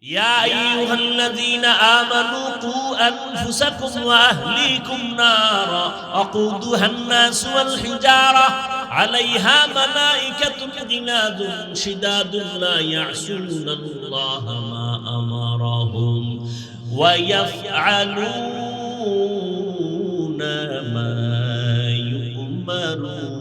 ইয়া আইয়ুহাল্লাযীনা আমানু কু আনফুসাকুম ওয়া আহলীকুম নারা আকুদুহান নাসু ওয়াল হিজারা আলাইহা মালাইকাতুন গিলাদুন শিদাদুন লা ইয়াসুনাল্লাহা মা আমারাহুম ওয়া ইয়াফআলুনা মা ইউমারুন।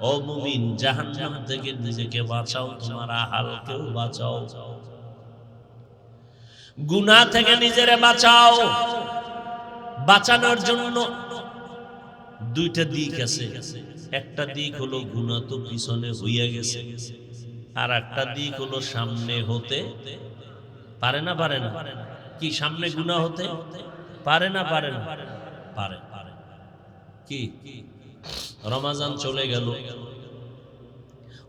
ও মুমিন, জাহান্নাম থেকে নিজেকে বাঁচাও, তোমার আহালকেও বাঁচাও। গুনাহ থেকে নিজেরে বাঁচাও। বাঁচানোর জন্য দুইটা দিক আছে। একটা দিক হলো গুনাহ তো পিছনে হইয়া গেছে, আর একটা দিক হলো সামনে হতে পারে না। পারে না কি? সামনে গুনাহ হতে পারে না? পারে না? পারে। কি? রমজান চলে গেল,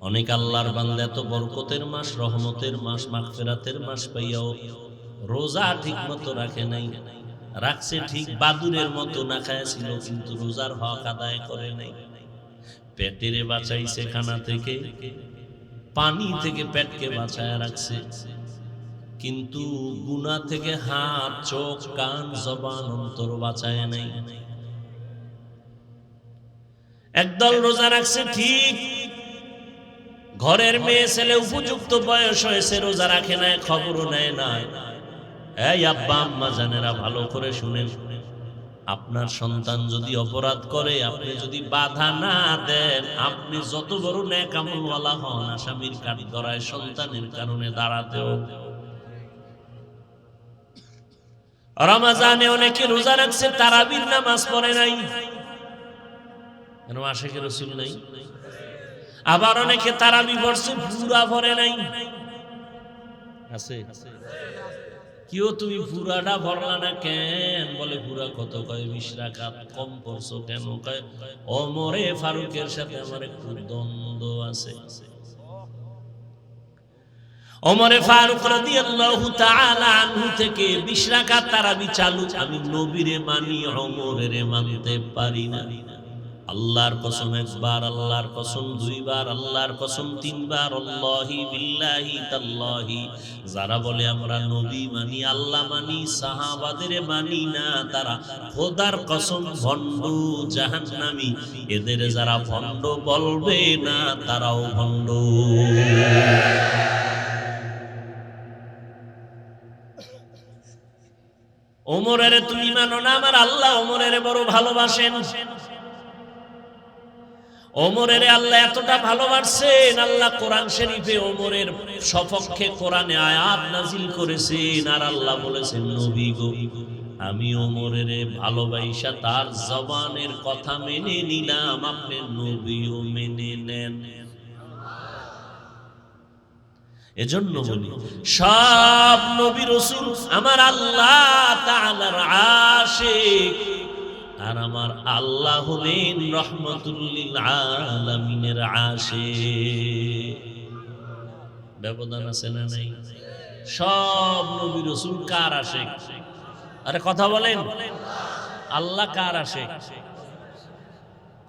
অনেক আল্লাহর বান্দা এত বরকতের মাস, রহমতের মাস, মাগফিরাতের মাস পাইয়াও রোজা ঠিক মতো রাখে নাই। রাখছে ঠিক, বাদুরের মতো না খাইছিল, কিন্তু রোজার হক আদায় করে নাই। পেটেরে বাঁচাইছে খানা থেকে, পানি থেকে পেটকে বাঁচায় রাখছে, কিন্তু গুনাহ থেকে হাত, চোখ, কান, জবান, অন্তর বাঁচায় নাই। একদল রোজা রাখছে ঠিক, ঘরের মেয়ে ছেলে উপযুক্ত বয়স হয়েছে, রোজা রাখে নাই, খবরও নেয় না। এই আব্বা আম্মা জানেরা, ভালো করে শুনেন, আপনার সন্তান যদি অপরাধ করে, আপনি যদি বাধা না দেন, আপনি যত বড় নেক আমলওয়ালা হন, আসামির কাঠগড়ায় সন্তানের কারণে দাঁড়াতেও। রমজানে অনেকে রোজা রাখছে, তারাবির নামাজ পড়ে নাই, কেন? আশিকে রাসূল নাই। আবার অনেকে তারাবি পড়ছে, পুরা পড়ে নাই। আছে কিও? তুমি পুরাটা পড়লা না কেন? বলে পুরা কত? কয় 20 রাকাত কম পড়ছো কেন? কয় ওমরে ফারুকের সাথে আমার একটু দ্বন্দ্ব আছে। ওমরে ফারুক রাদিয়াল্লাহু তাআলা আনহু থেকে 20 রাকাত তারাবি চালু। আমি নবীরে মানি, ওমরেরে মানতে পারি না। আল্লাহর কসম একবার, আল্লাহর কসম দুইবার, আল্লাহর কসম তিনবার, আল্লাহি বিল্লাহি তাল্লাহি। যারা বলে আমরা নবী মানি, আল্লাহ মানি, সাহাবাদের মানি না, তারা খোদার কসম ভণ্ড, জাহান্নামী। এদের যারা ভণ্ড বলবে না, তারাও ভণ্ড। ওমরের তুমি মানো না, আমার আল্লাহ ওমরের বড় ভালোবাসেন। ওমরের আল্লাহ এতটা ভালোবাসেন, আল্লাহ কোরআন শরীফে ওমরের সপক্ষে কোরআনে আয়াত নাজিল করেছেন। আর আল্লাহ বলেছেন, নবী গো, আমি ওমরের ভালোবাসা তার জবানের কথা মেনে নিলাম, আপনি নবীও মেনে নেন। এজন্য বলি, সব নবী রাসূল আমার আল্লাহ তাআলার আশিক, আর আমার আল্লাহ হলেন রহমাতুল লিল আলামিনের আশিক। ব্যবধান আছে না নাই? সব নবী রাসূল কার আশিক? আরে কথা বলেন, আল্লাহ কার আশিক?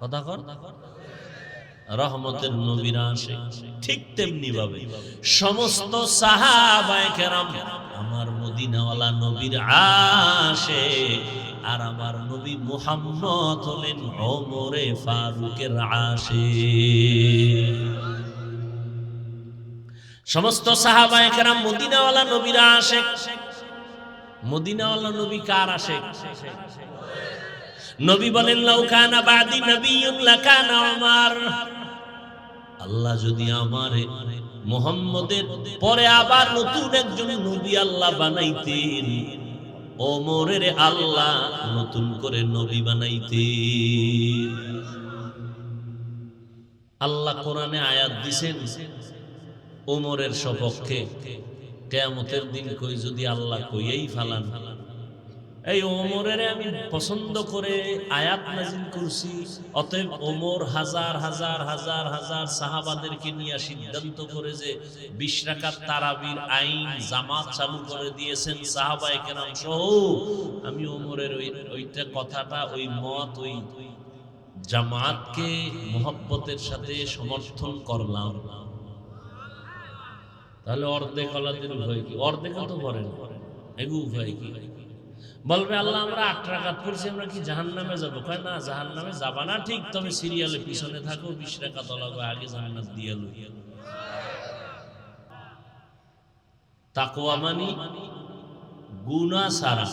কথা কর। রহমতের নবীর আশিক। ঠিক তেমনি ভাবে সমস্ত সাহাবায়ে কেরাম আমার মদিনাওয়ালা নবীর আশিক, আর আমার নবী মুহাম্মদ হলেন ওমরে ফারুকের আশিক। সমস্ত সাহাবায়ে কেরাম মদিনাওয়ালা নবীর আশিক। মদিনাওয়ালা নবী কার আশিক? নবী বলেন, লাউ কানা বাদি নবিয়্যুন লাকানা ওমর। আল্লাহ যদি আমারে মুহাম্মদের পরে আবার নতুন একজন নবী আল্লাহ বানাইতেন, ওমরের আল্লাহ নতুন করে নবী বানাইতেন। আল্লাহ কোরআনে আয়াত দিছেন ওমরের সপক্ষে। কিয়ামতের দিন কই যদি আল্লাহ কইয়াই ফালান, এই ওমরের আমি পছন্দ করে আয়াত নাজিল করছি, অতএব ওমর হাজার হাজার হাজার হাজার সাহাবাদেরকে নিয়ে সিদ্ধান্ত করে যে 20 রাকাত তারাবির আইন জামাত চালু করে দিয়েছেন সাহাবায়ে কেরাম সহ। আমি ওমরের ওইটা কথাটা, ওই মত, ওই জামাতকে মোহব্বতের সাথে সমর্থন করলাম, তাহলে অর্ধেক আলাদের উপায় কি? অর্ধেক তো করেন, এগু উপায় কি? বলবে আল্লাহ আমরা 8 রাকাত পড়ছি, আমরা কি জাহান্নামে যাব? কয় না, জাহান্নামে যাবা না ঠিক, তবে সিরিয়ালে পিছনে থাকো, 20 রাকাত লাগবে, আগে জান্নাত দিয়ে লই। তাকওয়া মানি গুনাহ সারা,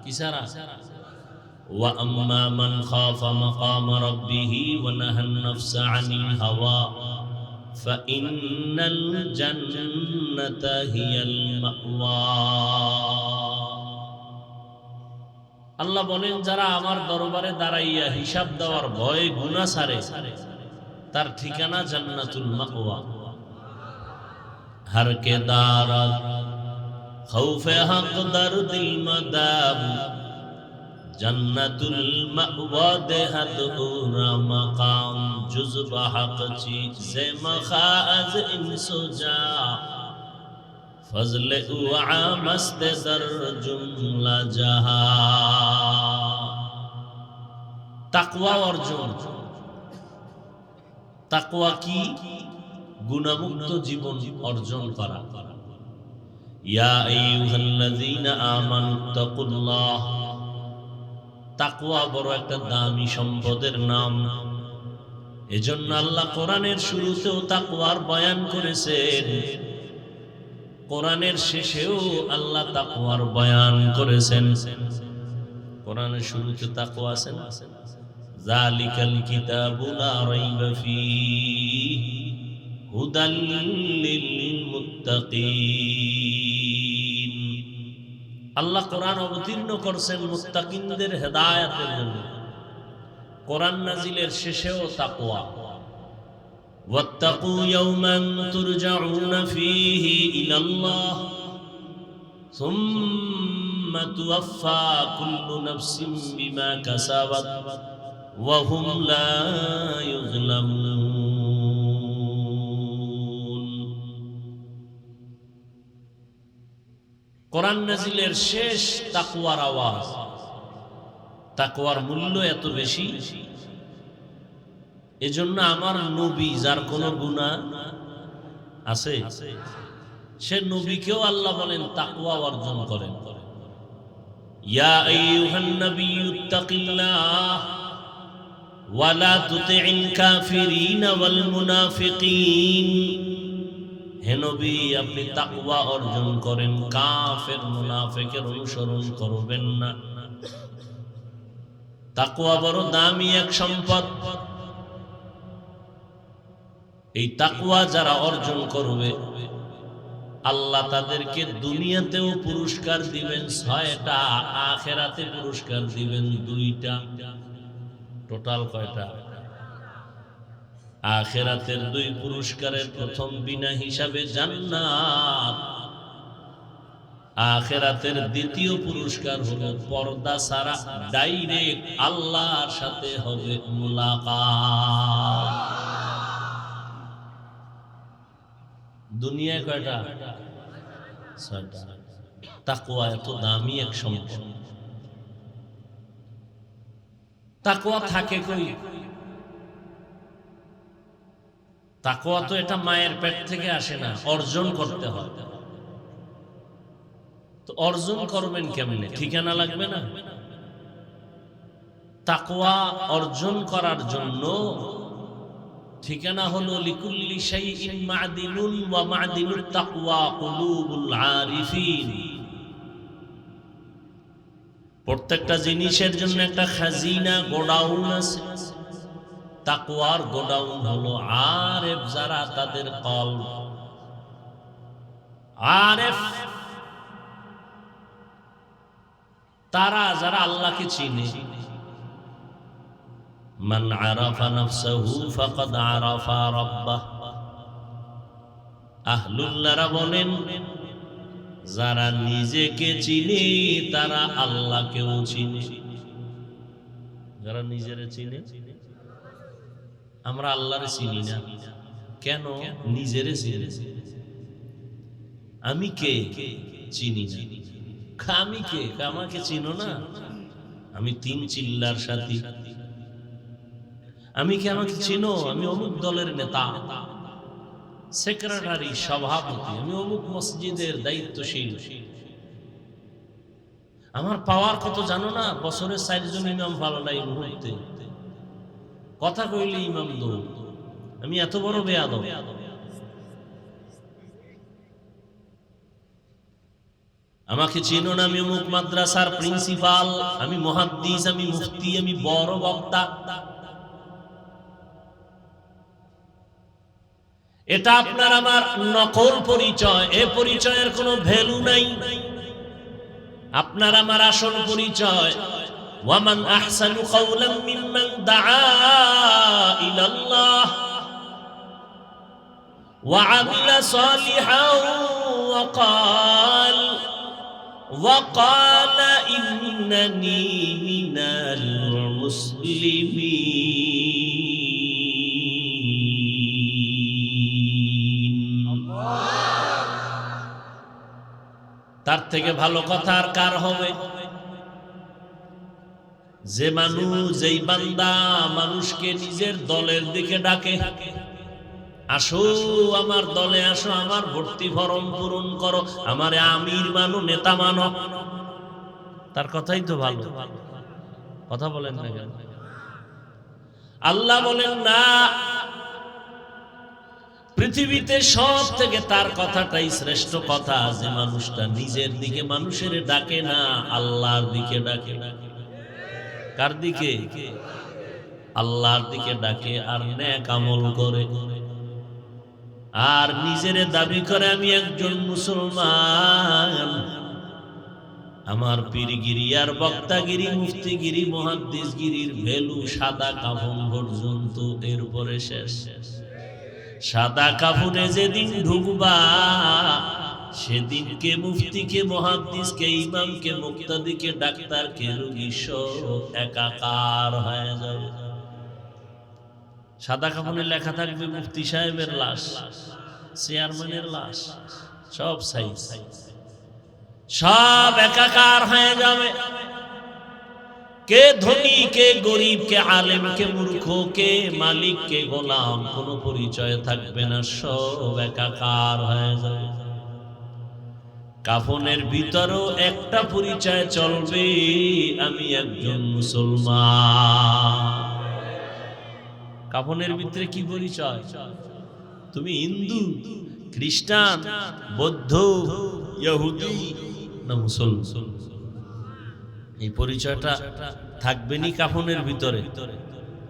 কি সারা? ওয়া আম্মা মান খাফা মাকাম রাব্বিহি ওয়া নাহান নাফসা আনিল হাওয়া ফাইন্নাল জান্নাতা হিয়াল মাওয়া। আল্লাহ বলেন যারা আমার দরবারে দাঁড়াইয়া হিসাব দেওয়ার ভয়ে গুনাহ সারে, তার ঠিকানা জান্নাতুল মাওয়া। हर के दारत खौफे हक दर्दिल मदाब जन्नतुल मअवा देहत उरा मकाम जुज़ब हक चीज़े मखाज इंसुजा फजल उआ मस्त दर जुमला जहा। ताकवा अर्जुन, ताकवा की গুনাহমুক্ত জীবন অর্জন করা। ইয়া আইয়ুহাল্লাযীনা আমানুত্তাকুল্লাহ, তাকওয়া বড় একটা দামি সম্পদের নাম। এজন্য আল্লাহ কোরআনের শুরুতেও তাকওয়ার বয়ান করেছেন, কোরআনের শেষেও আল্লাহ তাকওয়ার বয়ান করেছেন। কোরআনের শুরুতে তাকওয়া আছে না? যালিকাল কিতাবু লা রাইবা ফীহি হুদাল লিল মুত্তাকিন। আল্লাহ কোরআন অবতীর্ণ করছেন মুত্তাকিনদের হেদায়েতের জন্য। কোরআন নাজিলের শেষেও তাকওয়া। ওয়াত্তাকু ইয়াওমান তুরজাউনা ফীহি ইলাল্লাহ সুম্মা তুওয়াফফা কুল্লু নাফসিন বিমা কাসাবাত ওয়া হুম লা ইউযলামুন। কোরআন নাজিলের শেষ তাকওয়ার আওয়াজ। তাকওয়ার মূল্য এত বেশি, এজন্য আমার নবী যার কোনো গুনাহ আছে, সে নবীকেও আল্লাহ বলেন তাকওয়া অর্জন করেন। ইয়া আইয়ুহান নাবিয়্যুত্তাকিল্লাহ ওয়া লা তুতি'ল কাফিরিনা ওয়াল মুনাফিকিন। হে নবী, আপনি তাকওয়া অর্জন করেন, কাফের মুনাফিকের অনুসরণ করবেন না। তাকওয়া বড় দামি এক সম্পদ। এই তাকওয়া যারা অর্জন করবে, আল্লাহ তাদেরকে দুনিয়াতেও পুরস্কার দিবেন 6টা, আখিরাতে পুরস্কার দিবেন 2টা। টোটাল কয়টা? আখিরাতের 2 পুরস্কারের প্রথম বিনা হিসাবে জান্নাত, আখিরাতের দ্বিতীয় পুরস্কার হলো পর্দা ছাড়া ডাইরেক্ট আল্লাহর সাথে হবে মুলাকাত। দুনিয়ায় কয়টা? 6টা। তাকওয়া এত দামি এক সম্পদ। তাকওয়া থাকে কই? তাকওয়া তো এটা মায়ের পেট থেকে আসে না, অর্জন করতে হয়। তো অর্জন করবেন কেমনে? ঠিকানা লাগবে না? তাকওয়া অর্জন করার জন্য ঠিকানা হলো লিকুল্লি শাইইন মা'দিনুন ওয়া মা'দিনুত তাকওয়া কুলুবুল আরিফিন। প্রত্যেকটা জিনিসের জন্য একটা খাজিনা, গোডাউন আছে। তাকওয়ার গোডাউন হলো আরেফ যারা, তাদের কলব। আরেফ তারা যারা আল্লাহকে চিনে। মান আরাফা নাফসাহু ফাকাদ আরাফা রাব্বাহ। আহলুল্লাহরা বলেন যারা নিজেকে চিনে তারা আল্লাহকেও চিনে। যারা নিজেরে চিনে, আমরা আল্লাহরে চিনি না কেন? নিজেরে চিনি। আমি কে? চিনি না। আমি কে? আমাকে চিনো না? আমি 3 চিল্লার সাথী। আমি কি আমাকে চিনো? আমি অমুক দলের নেতা, সেক্রেটারি, সভাপতি, আমি অমুক মসজিদের দায়িত্বশীল। আমার পাওয়ার কত জানো না? বছরের 4 জন ইমাম ভালো নাই মুহূর্তে, কথা কইলে ইমাম দৌড়। আমি এত বড় বেয়াদব। আমাকে চিনো না? আমি অমুক মাদ্রাসার প্রিন্সিপাল, আমি মুহাদ্দিস, আমি মুফতি, আমি বড় বক্তা। এটা আপনার আমার নকল পরিচয়, এ পরিচয়ের কোনো ভ্যালু নাই। আপনার আমার আসল পরিচয়, ওয়ামান আহসানু কাওলাম মিম্মান দাআ ইলাল্লাহ ওয়া আমিলা সালিহান ওয়া ক্বালা ইন্নানী মিনাল মুসলিমিন। তার থেকে ভালো কথা আর কার হবে? যে মানুষ, যেই বান্দা মানুষকে নিজের দলের দিকে ডাকে, আসো আমার দলে আসো, আমার ভর্তি ফরম পূরণ করো, আমারে আমির মানো, নেতা মানো, তার কথাই তো ভালো। কথা বলেন না কেন? আল্লাহ বলেন না, পৃথিবীতে সব থেকে তার কথাটাই শ্রেষ্ঠ কথা, যে মানুষটা নিজের দিকে মানুষের ডাকে না, আল্লাহর দিকে ডাকে। কার দিকে? আল্লাহর দিকে ডাকে আর নেক আমল করে, আর নিজের দাবি করে আমি একজন মুসলমান। আমার পীরগিরি আর বক্তাগিরি, মুফতিগিরি, মুহাদ্দিসগিরির ভ্যালু সাদা কাফন পর্যন্ত, এরপরে শেষ। সাদা কাফনে যেদিন ঢুকবা, সেদিনকে মুফতিকে, মুহাদ্দিসকে, ইমামকে, মুক্তাদিকে, ডাক্তারকে, রোগী সব একাকার হয়ে যাবে। সাদা কাফনে লেখা থাকবে মুফতি সাহেবের লাশ, চেয়ারম্যানের লাশ, সব সাইজ, সব একাকার হয়ে যাবে। কে ধনী, কে গরিব, কে আলেম, কে মূর্খ, কে মালিক, কে গোলাম, কোনো পরিচয় থাকবে না, সব একাকার হয়ে যাবে। কাফনের ভিতরও একটা পরিচয় চলবে, আমি একজন মুসলমান। কাফনের ভিতরে কি পরিচয়? তুমি হিন্দু, খ্রিস্টান, বৌদ্ধ, ইহুদি না মুসলমান? এই পরিচয়টা থাকবে নি কাফনের ভিতরে।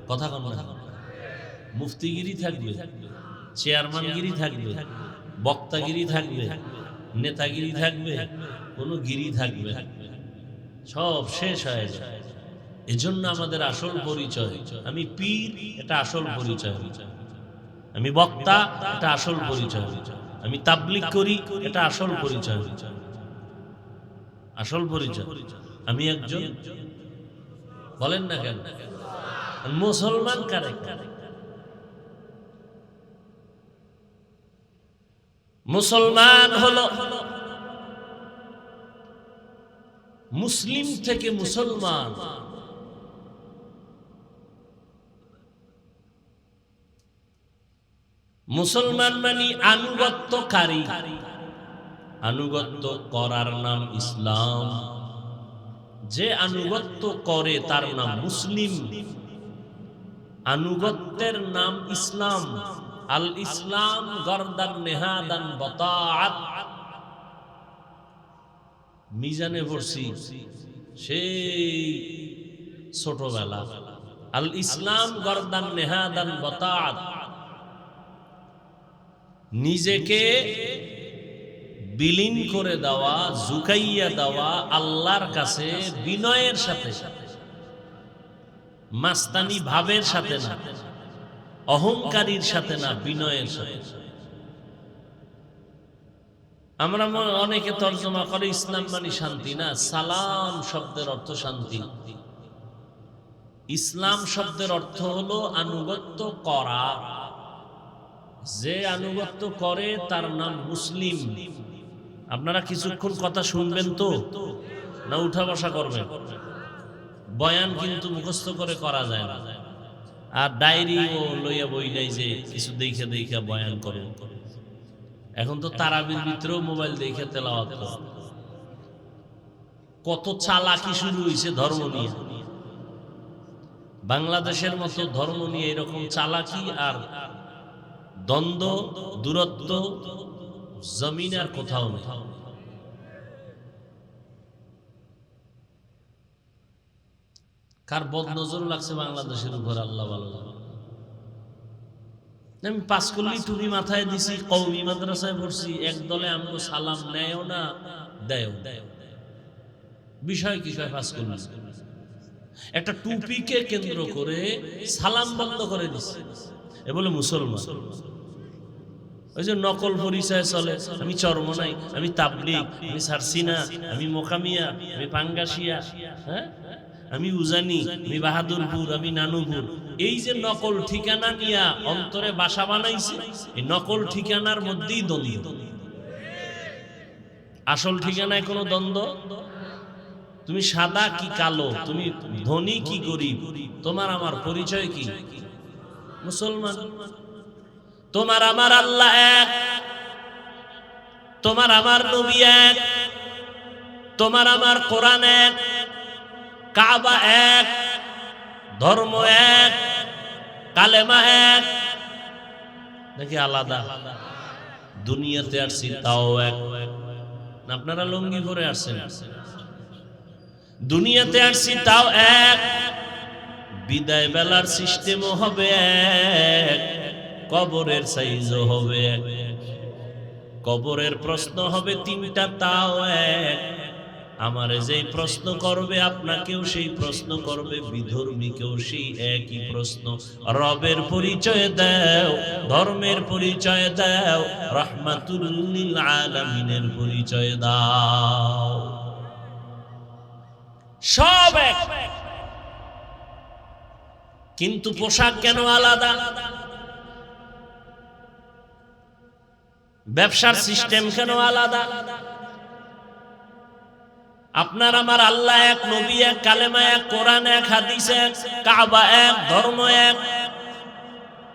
কথা কম না? মুফতিগিরি থাকবে, চেয়ারম্যানগিরি থাকবে, বক্তাগিরি থাকবে, নেতাগিরি থাকবে, কোন গিরি থাকবে, সব শেষ হয়ে যায়। এজন্য আমাদের আসল পরিচয়, আমি পীর, এটা আসল পরিচয়। আমি বক্তা, এটা আসল পরিচয়। আমি তাবলীগ করি, এটা আসল পরিচয়। আসল পরিচয় আমি একজন, বলেন না কেন? মুসলমান কারে? মুসলমান হলো মুসলিম থেকে মুসলমান। মুসলমান মানে আনুগত্যকারী, আনুগত্য করার নাম ইসলাম। যে আনুগত্য করে তার নাম মুসলিম, আনুগত্যের নাম ইসলাম। আল ইসলাম গরদান নেহাদান বতাআত। মিজানে পড়ছি সেই ছোটবেলা, আল ইসলাম গরদান নেহাদান বতাআত। নিজেকে বিলীন করে দেওয়া, ঝুঁকাইয়া দেওয়া আল্লাহর কাছে বিনয়ের সাথে, মাস্তানি ভাবের সাথে না, অহংকারীর সাথে না, বিনয়ের সাথে। আমরা অনেকে তর্জমা করে ইসলাম মানে শান্তি, না, সালাম শব্দের অর্থ শান্তি। ইসলাম শব্দের অর্থ হলো আনুগত্য করা। যে আনুগত্য করে তার নাম মুসলিম। আপনারা কিছুক্ষণ কথা শুনবেন তো, না উঠা বসা করবেন? বয়ান কিন্তু মুখস্থ করে করা যায় না। আর ডায়েরিও লইয়া বই নাই যে কিছু দেখে দেখে বয়ান করে। এখন তো তারাবির ভিতরেও মোবাইল দেখে তেলাওয়াত করে। কত চালাকি শুরু হয়েছে ধর্ম নিয়ে। বাংলাদেশের মতো ধর্ম নিয়ে এরকম চালাকি আর দ্বন্দ্ব, দূরত্ব জমিন আর কোথাও নেই। কার বদনজর লাগছে বাংলাদেশের উপর আল্লাহ ভালো জানে। আমি পাঁচকল্লি টুপি মাথায় দিছি, কওমি মাদ্রাসায় পড়ছি, এক দলে আমগো সালাম নেয়ও না দেয়ও। বিষয় কি পাঁচকল্লি? একটা টুপিকে কেন্দ্র করে সালাম বন্ধ করে দিছে, এ বলে মুসলমান। ওই যে নকল পরিচয় চলে, আমি চরমনাই, আমি তাবলিগ, আমি সারসিনা, আমি মোকামিয়া, আমি পাঙ্গাসিয়া, হ্যাঁ আমি উজানি, আমি বাহাদুরপুর, আমি নানুপুর। এই যে নকল ঠিকানা নিয়া অন্তরে বাসা বানাইছে, এই নকল ঠিকানার মধ্যেই দ্বন্দ্ব। আসল ঠিকানায় কোনো দ্বন্দ্ব। তুমি সাদা কি কালো, তুমি ধনী কি গরিব, তোমার আমার পরিচয় কি? মুসলমান। তোমার আমার আল্লাহ এক, তোমার আমার নবী এক, তোমার আমার কোরআন এক, কাবা এক, ধর্ম এক, কালেমা এক, নাকি আলাদা? দুনিয়াতে আসছি তাও এক। আপনারা লুঙ্গি পরে আসছেন, দুনিয়াতে আসছি তাও এক। বিদায় বেলার সিস্টেমও হবে এক, কবরের সাইজও হবে এক। কবরের প্রশ্ন হবে তিনটা, তাও এক। আমারে যেই প্রশ্ন করবে আপনাকেও সেই প্রশ্ন করবে, বিধর্মীকেও সেই একই প্রশ্ন। রবের পরিচয় দাও, ধর্মের পরিচয় দাও, রাহমাতুল লিল আলামিনের পরিচয় দাও। সব এক, কিন্তু পোশাক কেন আলাদা? ব্যবসার সিস্টেম কেন আলাদা? আপনার আমার আল্লাহ এক, নবী এক, কালেমা এক, কোরআন এক, হাদিস এক, কাবা এক, ধর্ম এক।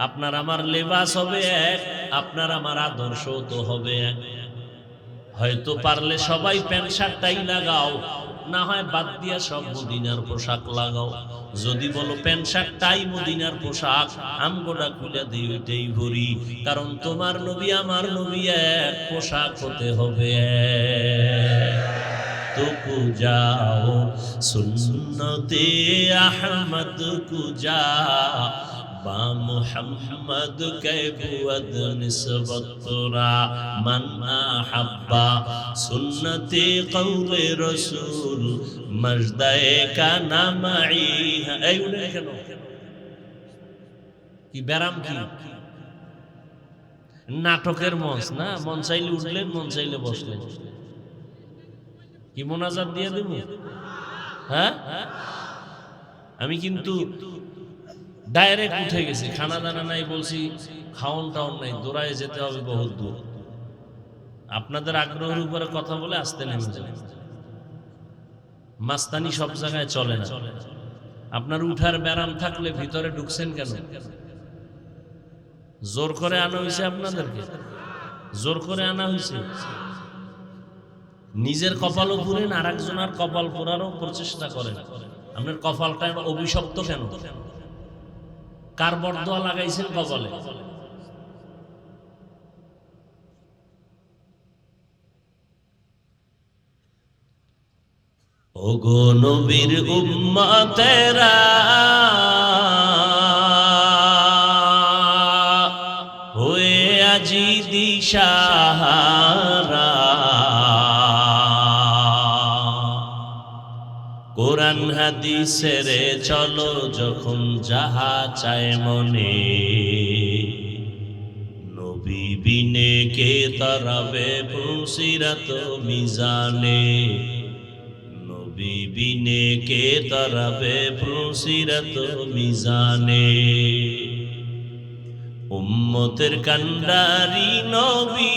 আপনার আমার লেবাস হবে এক, আপনার আমার আদর্শ তো হবে এক। হয়তো পারলে সবাই প্যান্ট শার্টটাই লাগাও, না হয় বাদ দিয়া সব মদিনার পোশাক লাগাও। যদি বলো প্যান্ট শার্টটাই মদিনার পোশাক, আমগোটা খুলে দিই ওইটাই ভরি। কারণ তোমার নবী আমার নবী এক, পোশাক হতে হবে তো যাও সুন্নতে আহমদ কুজা বা মুহাম্মদ কে বুয়দ নিসবতরা মান আহাব্বা সুন্নতে কওলে রাসূল মজদায়ে কানা মাই। এই উঠে কেন? কি ব্যারাম? কি নাটকের মঞ্চ না? মন চাইলে উঠলেন, মন চাইলে বসলেন। কি মোনাজাত দিয়ে দেব? হ্যাঁ, আমি কিন্তু ডাইরেক্ট উঠে গেছি, খানা দানা নাই, বলছি খাওন টাউন নাই, দৌড়ায় যেতে হবে বহুত দূর। আপনাদের আগ্রহের উপরে কথা বলে আসতে নেমে যাবে। মাস্তানি সব জায়গায় চলে না। আপনার উঠার ব্যারাম থাকলে ভিতরে ঢুকছেন কেন? জোর করে আনা হয়েছে আপনাদেরকে, জোর করে আনা হয়েছে। নিজের কপালও পুরেন, আর একজনের কপাল পোড়ারও প্রচেষ্টা করেন। আপনার কপালটা অভিশপ্ত কেন? কার বরদোয়া লাগাইছেন কপালে? ওগো নবীর উম্মতেরা, হয়ে আজি দিশাহারা। কোরআন হাদিসের চলো যখন যাহা চায় মনে, নবী বিনে কে তারাবে পুসিরাত মিজানে, নবী বিনে কে তারাবে পুসিরাত মিজানে। উম্মতের কান্ডারি নবী,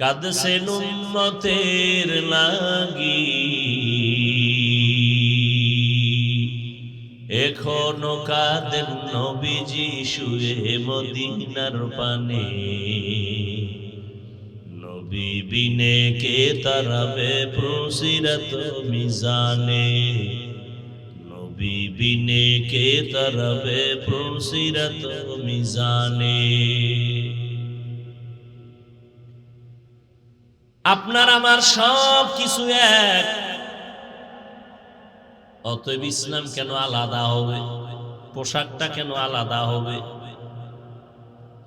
কাঁদছেন উম্মতের লাগি। এখনো কাঁদেন নবীজি শুয়ে মদিনার পানে, নবী বিনে কে তারাবে পুসিরাত মিজানে, নবী বিনে কে তারাবে পুসিরাত মিজানে। আপনার আমার সব কিছু এক, অতএব ইসলাম কেন আলাদা হবে? পোশাকটা কেন আলাদা হবে?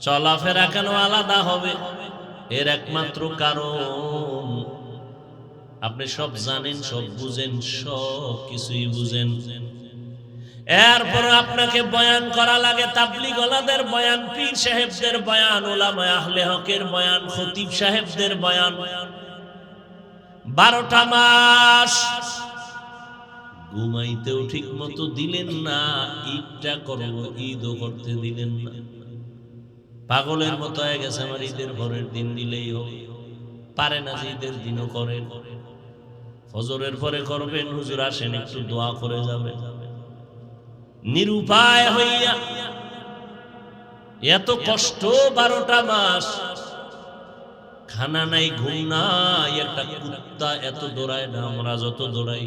চলাফেরা কেন আলাদা হবে? এর একমাত্র কারণ আপনি সব জানেন, সব বুঝেন, সব কিছুই বুঝেন, এরপর আপনাকে বয়ান করা লাগে। তাবলীগ ওয়ালাদের বয়ান, পীর সাহেবদের বয়ান, উলামা আহলে হকের বয়ান, খতিব সাহেবদের বয়ান। 12টা মাস ঘুমাইতেও ঠিক মতো দিলেন না, ঈদটা করব ঈদও করতে দিলেন না। পাগলের মতো হয়ে গেছে, আমার ঈদের পরের দিন দিলেই হবে। পারে না যে ঈদের দিনও করেন, ফজরের পরে করবেন, হুজুর আসেন একটু দোয়া করে যাবে। নিরুপায় হইয়া এত কষ্ট, 12টা মাস খানা নাই, ঘুম নাই। একটা কুত্তা এত দৌড়ায় না আমরা যত দৌড়াই।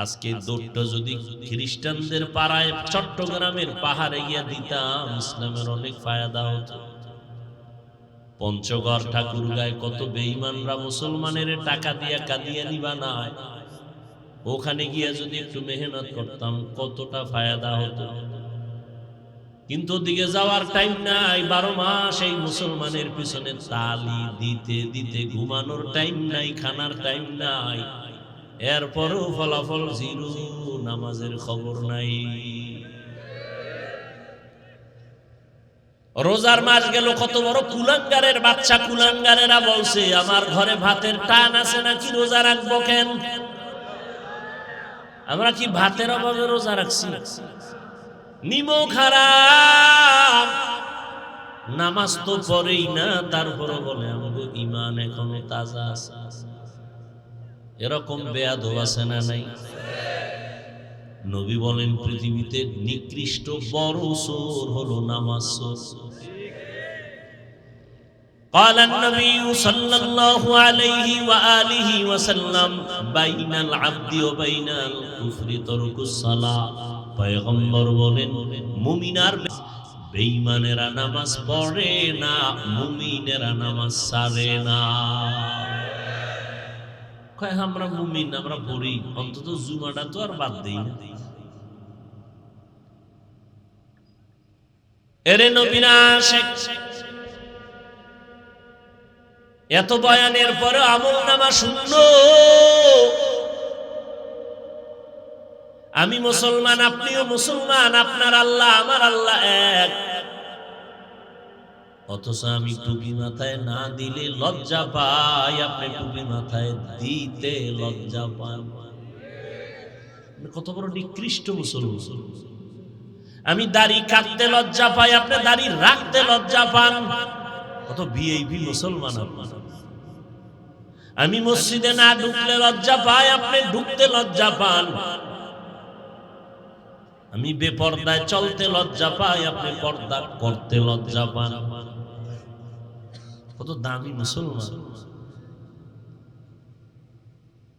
আজকে দৌড়টা যদি খ্রিস্টানদের পাড়ায় চট্টগ্রামের পাহাড়ে গিয়া দিতাম, ইসলামের অনেক ফায়দা হতো। পঞ্চগড় ঠাকুরগাঁয় কত বেঈমানরা মুসলমানের টাকা দিয়া কাদিয়ানি বানায়, ওখানে গিয়া যদি একটু মেহনত করতাম কতটা ফায়দা হতো। কিন্তু ওদিকে যাওয়ার টাইম নাই। 12 মাস এই মুসলমানের পিছনে তালি দিতে দিতে ঘুমানোর টাইম নাই, খানার টাইম নাই। এরপরও ফলাফল জিরো, নামাজের খবর নাই। রোজার মাস গেল, কত বড় কুলাঙ্গারের বাচ্চা কুলাঙ্গারেরা বলছে আমার ঘরে ভাতের টান আছে নাকি, রোজা রাখবো কেন? আমরা কি ভাতের অভাবে রোজা রাখছি? নিমক হারাম, নামাজ তো পড়েই না, তারপরে বলে আমাদের ঈমান এখনো তাজা আছে। এরকম বেয়াদব আছে না নাই? নবী বলেন পৃথিবীতে নিকৃষ্ট বড় চোর হলো নামাজ চোর। قال النبي صلى الله عليه وآله وسلم بين العبد وبين الكفر ترك الصلاة। পয়গম্বর বলেন মুমিনার বেঈমানেরা নামাজ পড়ে না, মুমিনেরা নামাজ ছাড়ে না। কয় আমরা মুমিন, আমরা পড়ি, অন্তত জুমাটা তো আর বাদ দেই না। এরে নবীরা শেখ, এত বয়ানের পরে আমল নামা শূন্য। আমি মুসলমান, আপনিও মুসলমান, আপনার আল্লাহ আমার আল্লাহ এক। অথচ আমি টুপি মাথায় না দিলে লজ্জা পাই, আপনি টুপি মাথায় দিতে লজ্জা পান। কত বড় নিকৃষ্ট মুসলমান। আমি দাড়ি কাটতে লজ্জা পাই, আপনি দাড়ি রাখতে লজ্জা পান। কত ভিআইপি মুসলমান আপনার। আমি মসজিদে না ঢুকলে লজ্জা পাই, আপনি ঢুকতে লজ্জা পান। আমি বেপর্দায় চলতে লজ্জা পাই, আপনি পর্দা করতে লজ্জা পান। কত দামি মুসলমান।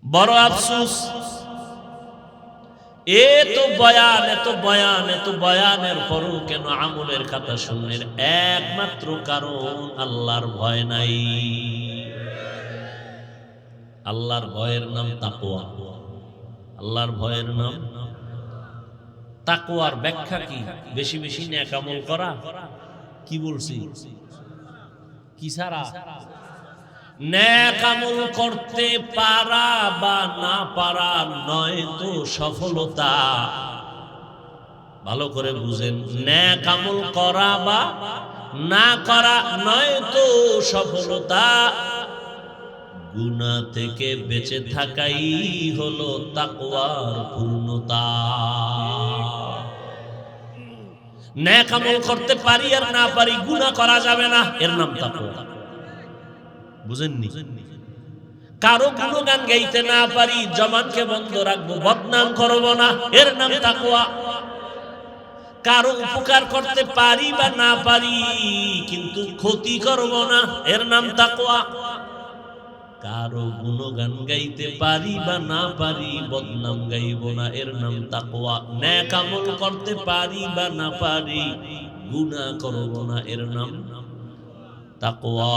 বড় আফসোস, এত বয়ান এত বয়ান এত বয়ানের পরও কেন আমলের কথা শূন্যের? একমাত্র কারণ আল্লাহর ভয় নাই। আল্লাহর ভয়ের নাম তাকওয়া। আল্লাহর ভয়ের নাম তাকওয়ার ব্যাখ্যা কি? বেশি বেশি নেক আমল করা। কি বলছি? কি ছাড়া? নেক আমল করতে পারা বা না পারা নয় তো সফলতা। ভালো করে বুঝেন, নেক আমল করা বা না করা নয় তো সফলতা। গুনাহ থেকে বেঁচে থাকাই হলো তাকওয়ার পূর্ণতা। নেক আমল করতে পারি আর না পারি, গুনাহ করা যাবে না, এর নাম তাকওয়া। বুঝেননি? কারো গুণগান গাইতে না পারি, জবানকে বন্ধ রাখবো, বদনাম করব না, এর নাম তাকওয়া। কারো উপকার করতে পারি বা না পারি, কিন্তু ক্ষতি করব না, এর নাম তাকওয়া। কারো গুণগান গাইতে পারি বা না পারি, বদনাম গাইব না, এর নাম তাকওয়া। নেক আমল করতে পারি বা না পারি, গুনাহ করব না, এর নাম তাকওয়া।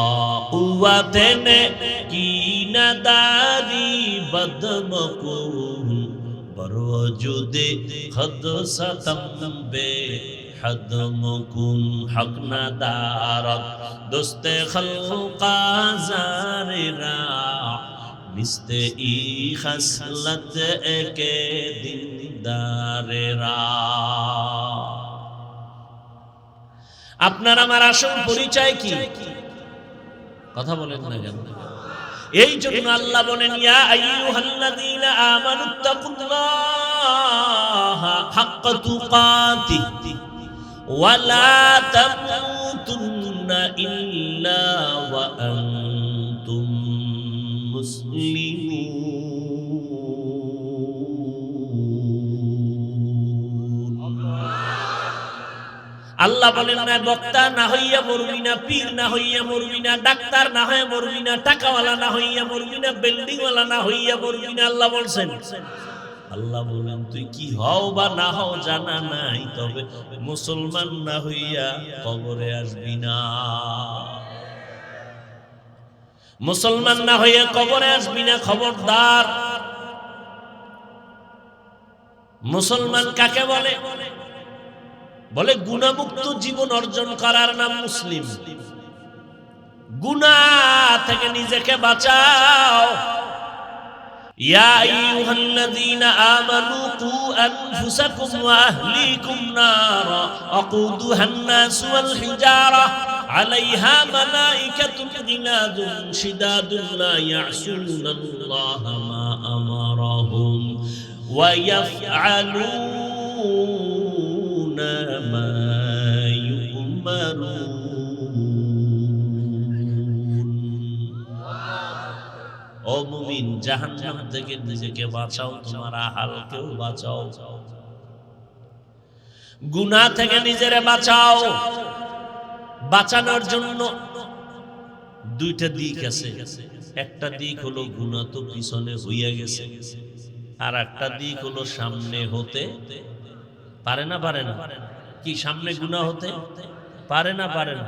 কুওয়াতে নে কি নাদারি বদমকুন বরওজুদে খদ সতম বে হদমকুন হক নাদারত দোস্তে খলকা জারেরা মিস্তে ই খসলত একে দিনদারেরা। আপনার আমার আসল পরিচয় কি? কথা বলেন না কেন? এই জন্য আল্লাহ বলেন, ইয়া আইয়ুহাল্লাযীনা আমানুত্তাকুল্লাহা হাক্কা তুকাতিহি ওয়া লা তামুতুন্না ইল্লা ওয়া আনতুম মুসলিমুন। আল্লাহ বলেন না বক্তা না হইয়া মরবি না, পীর না হইয়া মরবি না, ডাক্তার না হয়ে মরবি না, টাকাওয়ালা না হইয়া মরবি না, বিল্ডিংওয়ালা না হইয়া মরবি না। আল্লাহ বলছেন, আল্লাহ বলেন তুই কি হও বা না হও জানা নাই, তবে মুসলমান না হইয়া কবরে আসবি না। মুসলমান না হইয়া কবরে আসবি না, খবরদার। মুসলমান কাকে বলে? বলে গুনাহমুক্ত জীবন অর্জন করার নাম মুসলিম। গুনাহ থেকে নিজেকে বাঁচাও। ইয়া আইয়ুহাল্লাযীনা আমানু কু আনফুসাকুম ওয়া আহলিকুম নারা আকুদুহান নাস ওয়াল হিজারা আলাইহা মালাইকাতুন গিলাদুন শিদাদুন লা ইয়াসুনাল্লাহা মা আমারাহুম ওয়া ইয়াফআলুনা মা ইউমারুন। ও মুমিন, জাহান্নাম থেকে নিজেকে বাঁচাও, তোমার আহালকেও বাঁচাও। গুনাহ থেকে নিজেরে বাঁচাও। বাঁচানোর জন্য দুইটা দিক আছে। একটা দিক হলো গুনাহ তো পিছনে হইয়া গেছে, আর একটা দিক হলো সামনে হতে পারে না। পারে না কি? সামনে গুনাহ হতে পারে না? পারে না?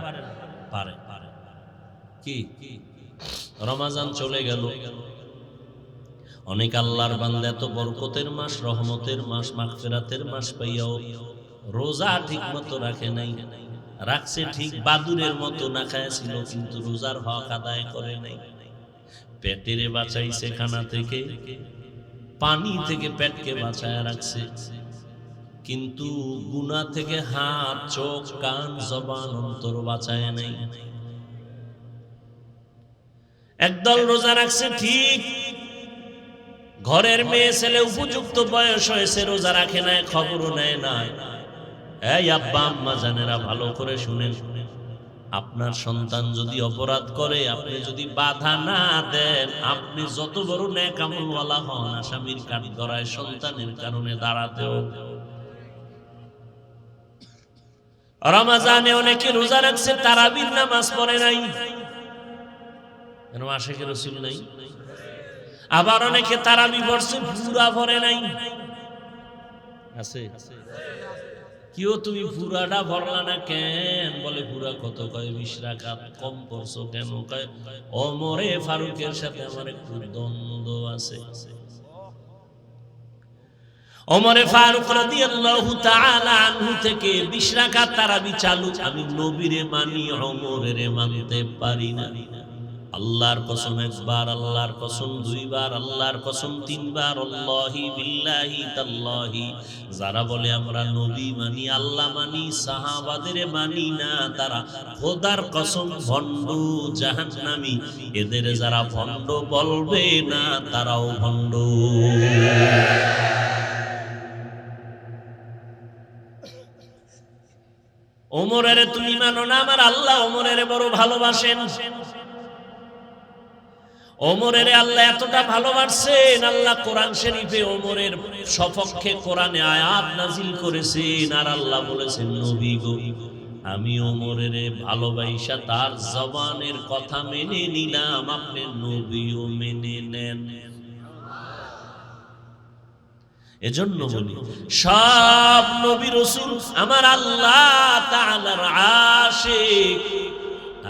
পারে। কি? রমাজান চলে গেল, অনেক আল্লাহর বান্দা এত বরকতের মাস, রহমতের মাস, মাগফিরাতের মাস পাইয়াও রোজা ঠিক মতো রাখে নাই। রাখছে ঠিক, বাদুরের মতো না খাইছিল, কিন্তু রোজার হক আদায় করে নাই। পেটেরে বাঁচাইছে খানা থেকে, পানি থেকে পেটকে বাঁচায় রাখছে, কিন্তু গুনাহ থেকে হাত, চোখ, কান, জবান, অন্তর বাঁচায় নাই। একদল রোজা রাখছে ঠিক, ঘরের মেয়ে ছেলে উপযুক্ত বয়স হয়েছে, রোজা রাখে নাই, খবরও নেয় না। এই আব্বা আম্মা জানেরা, ভালো করে শুনেন, আপনার সন্তান যদি অপরাধ করে, আপনি যদি বাধা না দেন, আপনি যত বড় নেক আমলওয়ালা হন, আসামির কাঠ গড়ায় সন্তানের কারণে দাঁড়াতেও। রমজানে অনেকে রোজা রাখছে, তারাবির নামাজ পড়ে নাই, কেন? আশিকে রাসূল নাই। আবার অনেকে তারাবি পড়ছে, পুরা পড়ে নাই। আছে কিও তুমি পুরাটা ভরলা না কেন? বলে পুরা কত? কয় 20 রাকাত। কম পড়ছো কেন? কয় ওমরে ফারুকের সাথে আমার একটু দ্বন্দ্ব আছে। ওমরে ফারুক রাদিয়াল্লাহু তাআলা আনহু থেকে 20 রাকাত তারাবি চালু। আমি নবীরে মানি, ওমরেরে মানতে পারি না। আল্লাহর কসম একবার, আল্লাহর কসম দুইবার, আল্লাহর কসম তিনবার, আল্লাহি বিল্লাহি তাল্লাহি। যারা বলে আমরা নবী মানি, আল্লাহ মানি, সাহাবাদের মানি না, তারা খোদার কসম ভণ্ড, জাহান্নামী। এদের যারা ভণ্ড বলবে না, তারাও ভণ্ড। ওমরের তুমি মানো না, আমার আল্লাহ ওমরের বড় ভালোবাসেন। ওমরের আল্লাহ এতটা ভালোবাসেন, আল্লাহ কোরআন শরীফে ওমরের সপক্ষে কোরআনে আয়াত নাজিল করেছেন। আর আল্লাহ বলেছেন, নবী গো, আমি ওমরের ভালোবাসা তার জবানের কথা মেনে নিলাম, আপনি নবীও মেনে নেন। এজন্য বলি, সব নবী রাসূল আমার আল্লাহ তাআলার আশিক,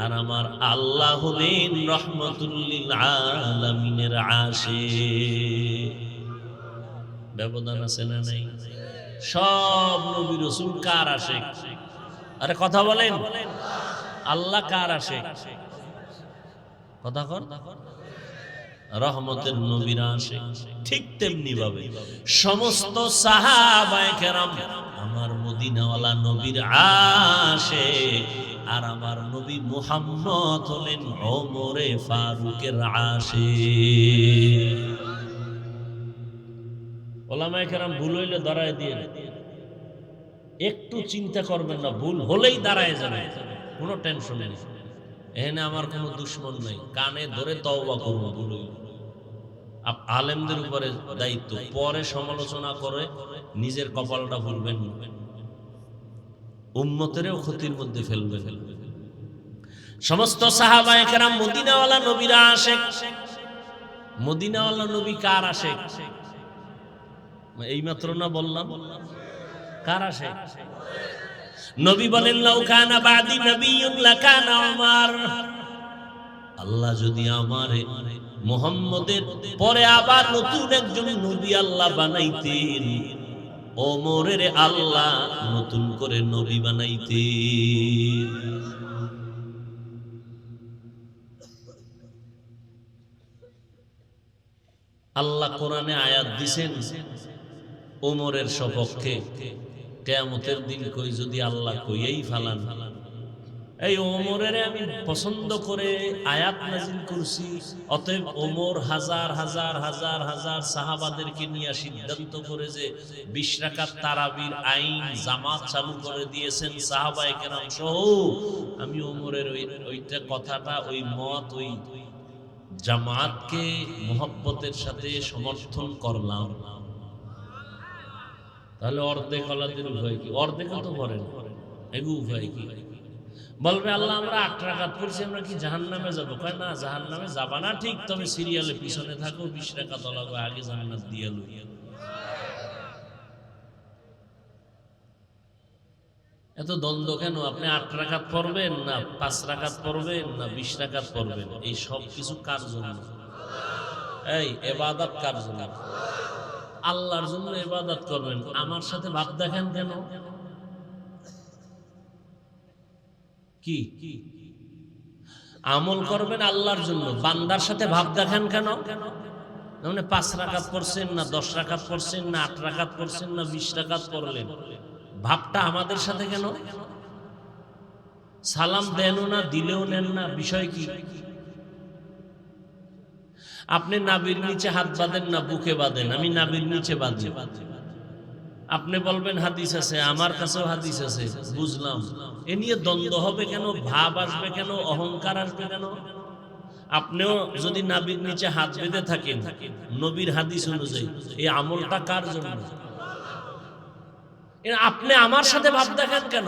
আর আমার আল্লাহ হলেন রহমাতুল লিল আলামিনের আশিক। ব্যবধান আছে না নাই? সব নবী রাসূল কার আশিক? আরে কথা বলেন, আল্লাহ কার আশিক? কথা কর। রহমতের নবীর আশিক। ঠিক তেমনি ভাবে সমস্ত সাহাবায়ে কেরাম আমার মদিনাওয়ালা নবীর আশিক, আর আমার নবী মুহাম্মদ হলেন ওমরে ফারুকের আশিক। ওলামায়ে কেরাম ভুল হইলে দাঁড়ায় দিয়ে, একটু চিন্তা করবেন না, ভুল হলেই দাঁড়ায় যাবে, কোনো টেনশন নেই। এখানে আমার কোনো দুশ্মন নাই, কানে ধরে তওবা করব। ভুল হইল আলেমদের উপরে দায়িত্ব, পরে সমালোচনা করে নিজের কপালটা ভুলবেন, উম্মতেরও ক্ষতির মধ্যে ফেলবে। সমস্ত সাহাবায়ে কেরাম মদিনাওয়ালা নবীর আশিক। মদিনাওয়ালা নবী কার আশিক? এইমাত্র না বললাম কার আশিক? নবী বলেন, লাউ কানা বাদি নবিয়্যুন লাকানা উমর। আল্লাহ যদি আমারে মুহাম্মদের পরে আবার নতুন একজন নবী আল্লাহ বানাইতেন, ওমরের আল্লাহ নতুন করে নবী বানাইতেন। আল্লাহ কোরআনে আয়াত দিছেন ওমরের সপক্ষে, কিয়ামতের দিন কই যদি আল্লাহ কইয়েই ফালান, এই ওমরের আমি পছন্দ করে আয়াত নাজিল করছি, অতএব ওমর হাজার হাজার হাজার হাজার সাহাবাদেরকে নিয়ে সিদ্ধান্ত করে যে 20 রাকাত তারাবির আইন জামাত চালু করে দিয়েছেন সাহাবায়ে কেরাম সহ, আমি ওমরের ওইটা কথাটা, ওই মত, ওই জামাতকে মুহাব্বতের সাথে সমর্থন করলাম। তাহলে অর্ধেক আলাদের উপায় কি? অর্ধেকও তো করেন, এগু উপায় কি? বলবে আল্লাহ আমরা 8 রাকাত পড়ছি, আমরা কি জাহান্নামে যাবো? কয় না, জাহান্নামে যাবা না ঠিক, তবে সিরিয়ালে পিছনে থাকো, 20 রাকাত লাগবে, আগে জান্নাত দিয়ে লই। এত দ্বন্দ্ব কেন? আপনি 8 রাকাত পড়বেন না 5 রাকাত পড়বেন না 20 রাকাত পড়বেন? এই সব কিছু কার জন্য? এই ইবাদত কার জন্য? আল্লাহর জন্য ইবাদত করবেন। আমার সাথে ভাব দেখেন কেন? কি আমল করবেন আল্লাহর জন্য, বান্দার সাথে ভাব দেখেন কেন? মানে 5 রাকাত পড়ছেন না 10 রাকাত পড়ছেন না 8 রাকাত পড়ছেন না 20 রাকাত পড়লেন, ভাবটা আমাদের সাথে কেন? সালাম দেনও না, দিলেও নেন না, বিষয় কি? আপনি নাভির নিচে হাত বাঁধেন না বুকে বাঁধেন? আমি নাভির নিচে বাঁধি। আপনি বলবেন হাদিস আছে, আমার কাছেও হাদিস আছে, বুঝলাম। এ নিয়ে দ্বন্দ্ব হবে কেন? ভাব আসবে কেন? অহংকার আসবে কেন? আপনিও যদি নাভির নিচে হাত বেঁধে থাকেন নবীর হাদিস অনুযায়ী, এই আমলটা কার জন্য? আপনি আমার সাথে ভাব দেখেন কেন?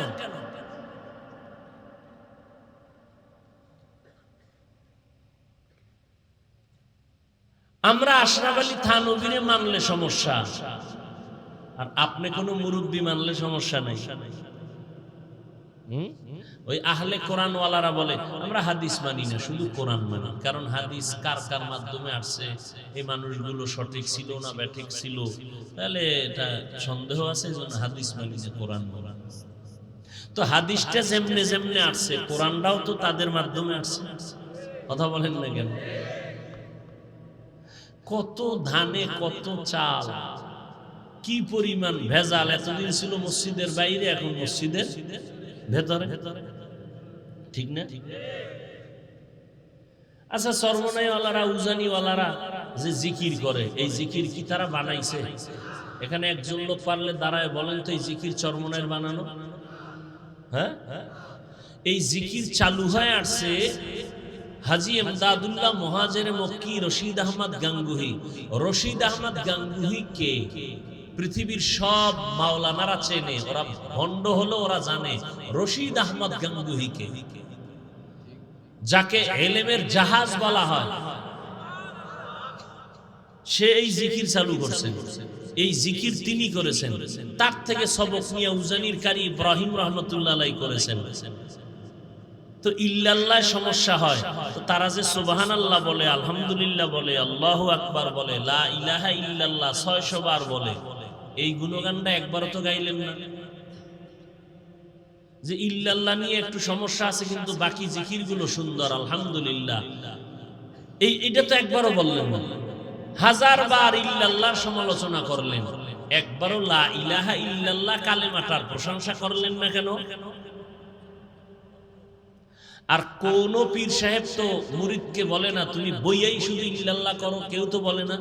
আমরা আশরাফ আলী থানভীরে মানলে সমস্যা, আর আপনি কোন মুরব্বী মানলে সমস্যা নাই। ওই আহলে কোরআন ওয়ালারা বলে আমরা হাদিস মানি না, শুধু কোরআন মানি। কারণ হাদিস কার কার মাধ্যমে আসছে, এই মানুষগুলো সঠিক ছিল না ব্যাঠিক ছিল, তাহলে এটা সন্দেহ আছে, এজন্য হাদিস মানি না, কোরআন মানি। তো হাদিসটা যেমনে যেমনে আসছে, কোরআনটাও তো তাদের মাধ্যমে আসছে। কথা বলেন না কেন? কত ধানে কত চাল, কি পরিমাণ ভেজাল! এতদিন ছিল মসজিদের বাইরে, এখন মসজিদের ভেতরে, ঠিক না? আচ্ছা, চরমনাইওয়ালারা উজানিওয়ালারা যে জিকির করে, এই জিকির কি তারা বানাইছে? এখানে একজন লোক পারলে দাঁড়ায় বলেন তো, এই জিকির চরমনাইয়ের বানানো? হ্যাঁ, এই জিকির চালু হয়ে আসছে হাজী ইমদাদুল্লাহ মুহাজির মক্কি রশিদ আহমদ গাঙ্গুহি। রশিদ আহমদ গাঙ্গুহি কে? পৃথিবীর সব মাওলানারা চেনে, ওরা ভণ্ড হলো ওরা জানে রশিদ আহমদ গাঙ্গুহি কে, যাকে এলেমের জাহাজ বলা হয়। সে এই জিকির চালু করছেন, এই জিকির তিনি করেছেন। তার থেকে সবক নিয়ে উজানির কারি ইব্রাহিম রহমতুল্লাহ আলাইহি করেছেন। তো ইল্লাল্লাহ সমস্যা হয়, তো তারা যে সুবহানাল্লাহ বলে, আলহামদুলিল্লাহ বলে, আল্লাহু আকবার বলে, লা ইলাহা ইল্লাল্লাহ 600 বার বলে, এই গুণগানটা একবারও তো গাইলেন না। যে ইল্লাল্লাহ নিয়ে একটু সমস্যা আছে কিন্তু বাকি জিকিরগুলো সুন্দর, আলহামদুলিল্লাহ, এইটা তো একবারও বললেন না। 1000 বার ইল্লাল্লাহর সমালোচনা করলেন, একবারও লা ইলাহা ইল্লাল্লাহ কালেমাটার প্রশংসা করলেন না কেন? আর কোন পীর সাহেব তো মুরিদকে বলে না তুমি বইয়াই শুধু ইল্লাল্লাহ করো, কেউ তো বলে না।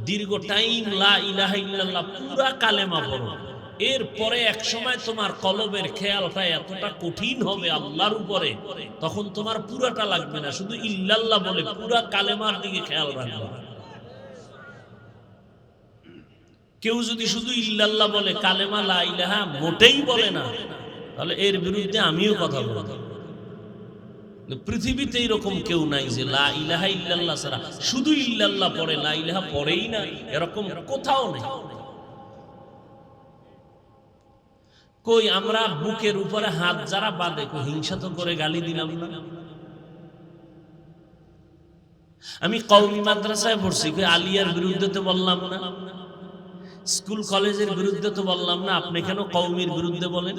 দীর্ঘ টাইম লা ইলাহা ইল্লাল্লাহ পুরা কালেমা পড়ো, এরপরে এক সময় তোমার কলবের খেয়ালটা এতটা কঠিন হবে আল্লাহর উপরে, তখন তোমার পুরাটা লাগবে না, শুধু ইল্লাল্লাহ বলে পুরা কালেমার দিকে খেয়াল রাখবে। কেউ যদি শুধু ইল্লাল্লাহ বলে, কালেমা লা ইলাহা মোটেই বলে না, তাহলে এর বিরুদ্ধে আমিও কথা বলবো। পৃথিবীতে এরকম কেউ নাই যে লা ইলাহা ইল্লাল্লাহ ছাড়া শুধু ইল্লাল্লাহ পড়ে, লা ইলাহা পড়েই না, এরকম কোথাও নেই। কই আমরা বুকের উপরে হাত যারা বাঁধে, কই হিংসা তো করে গালি দিলাম না? আমি কওমি মাদ্রাসায় পড়ছি, কই আলিয়ার বিরুদ্ধে তো বললাম না, স্কুল কলেজের বিরুদ্ধে তো বললাম না, আপনি কেন কওমির বিরুদ্ধে বলেন?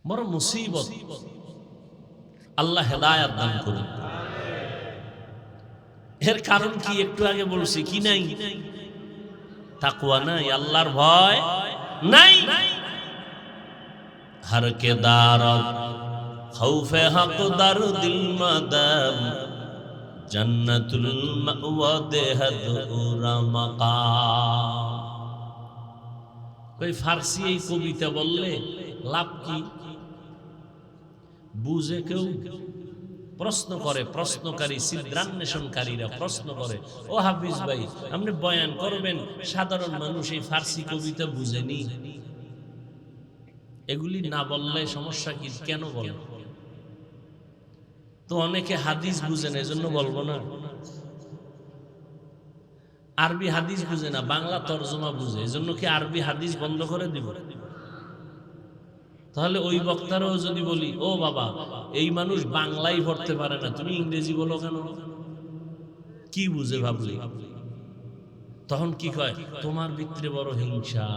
বড় মুসিবত। আল্লাহ হেদায়েত দান করুন। এর কারণ কি একটু আগে বলছি, কি নাই? তাকওয়া নাই, আল্লাহর ভয় নাই। হর কে দারত খৌফে হক দার দিল মাদাম জান্নাতুল মাওয়া দেহদ উরা মাকাম। কই ফার্সি এই কবিতা বললে লাভ কি? বুঝে কেউ? প্রশ্ন করে, প্রশ্নকারী সিদ্ধান্বেষণকারীরা প্রশ্ন করে, ও হাফিজ ভাই আপনি বয়ান করবেন, সাধারণ মানুষ এই ফার্সি কবিতা বুঝেনি, এগুলি না বললে সমস্যা কি? কেন বল? তো অনেকে হাদিস বুঝে না, এজন্য বলবো না। আরবি হাদিস বুঝে না, বাংলা তরজমা বুঝে, এজন্য কি আরবি হাদিস বন্ধ করে দিব? তাহলে ওই বক্তারাও যদি বলি, ও বাবা এই মানুষ বাংলাই পড়তে পারে না, তুমি ইংরেজি বলো কেন? কি বুঝে ভাবলি? তখন কি কয়, তোমার ভিতরে বড় হিংসা।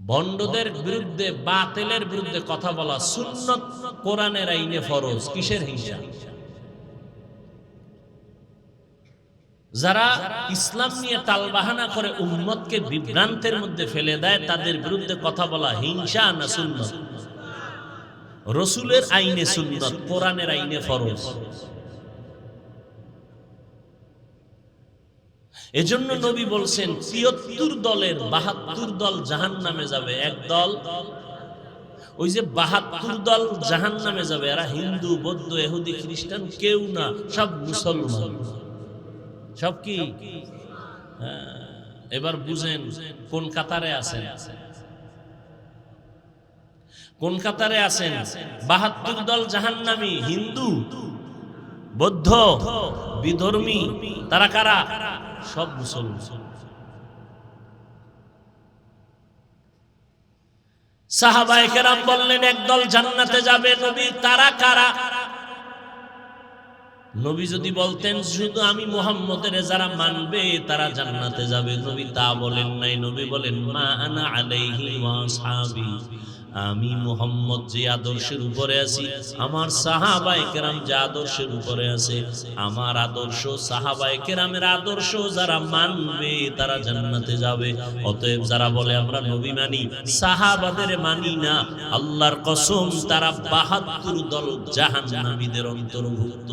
ভণ্ডদের বিরুদ্ধে, বাতিলের বিরুদ্ধে কথা বলা সুন্নত, কোরআনের আইনে ফরজ, কিসের হিংসা? যারা ইসলাম নিয়ে তালবাহানা করে উম্মতকে বিভ্রান্তের মধ্যে ফেলে দেয়, তাদের বিরুদ্ধে কথা বলা হিংসা না সুন্নত? রাসূলের আইনে সুন্নত, কোরআনের আইনে ফরজ। এজন্য নবী বলছেন ৭৩ দলের ৭২ দল জাহান্নামে যাবে, এক দল, ওই যে ৭২ দল জাহান্নামে যাবে, এরা হিন্দু, বৌদ্ধ, ইহুদি, খ্রিস্টান কেউ না, সব মুসলমান। সব কি? এবার বুঝেন কোন কাতারে আছেন, কোন কাতারে আছেন? ৭২ দল জাহান্নামী, হিন্দু, বৌদ্ধ, বিধর্মী, তারা কারা? সব মুসলমান। সাহাবায়ে কেরাম বললেন একদল জান্নাতে যাবে। নবী তারা কারা? নবী যদি বলতেন শুধু আমি মুহাম্মদের যারা মানবে তারা জান্নাতে যাবে, নবী তা বলেন নাই। নবী বলেন মা আনা আলাইহি ওয়া আসহাবি, আমি মুহাম্মদ যে আদর্শের উপরে আছি, আমার সাহাবায়ে কেরাম যে আদর্শের উপরে আছে, আমার আদর্শ সাহাবায়ে কেরামের আদর্শ যারা মানবে তারা জান্নাতে যাবে। অতএব যারা বলে আমরা নবী মানি, সাহাবাদের মানি না, আল্লাহর কসম তারা ৭২ দল জাহান্নামীদের অন্তর্ভুক্ত।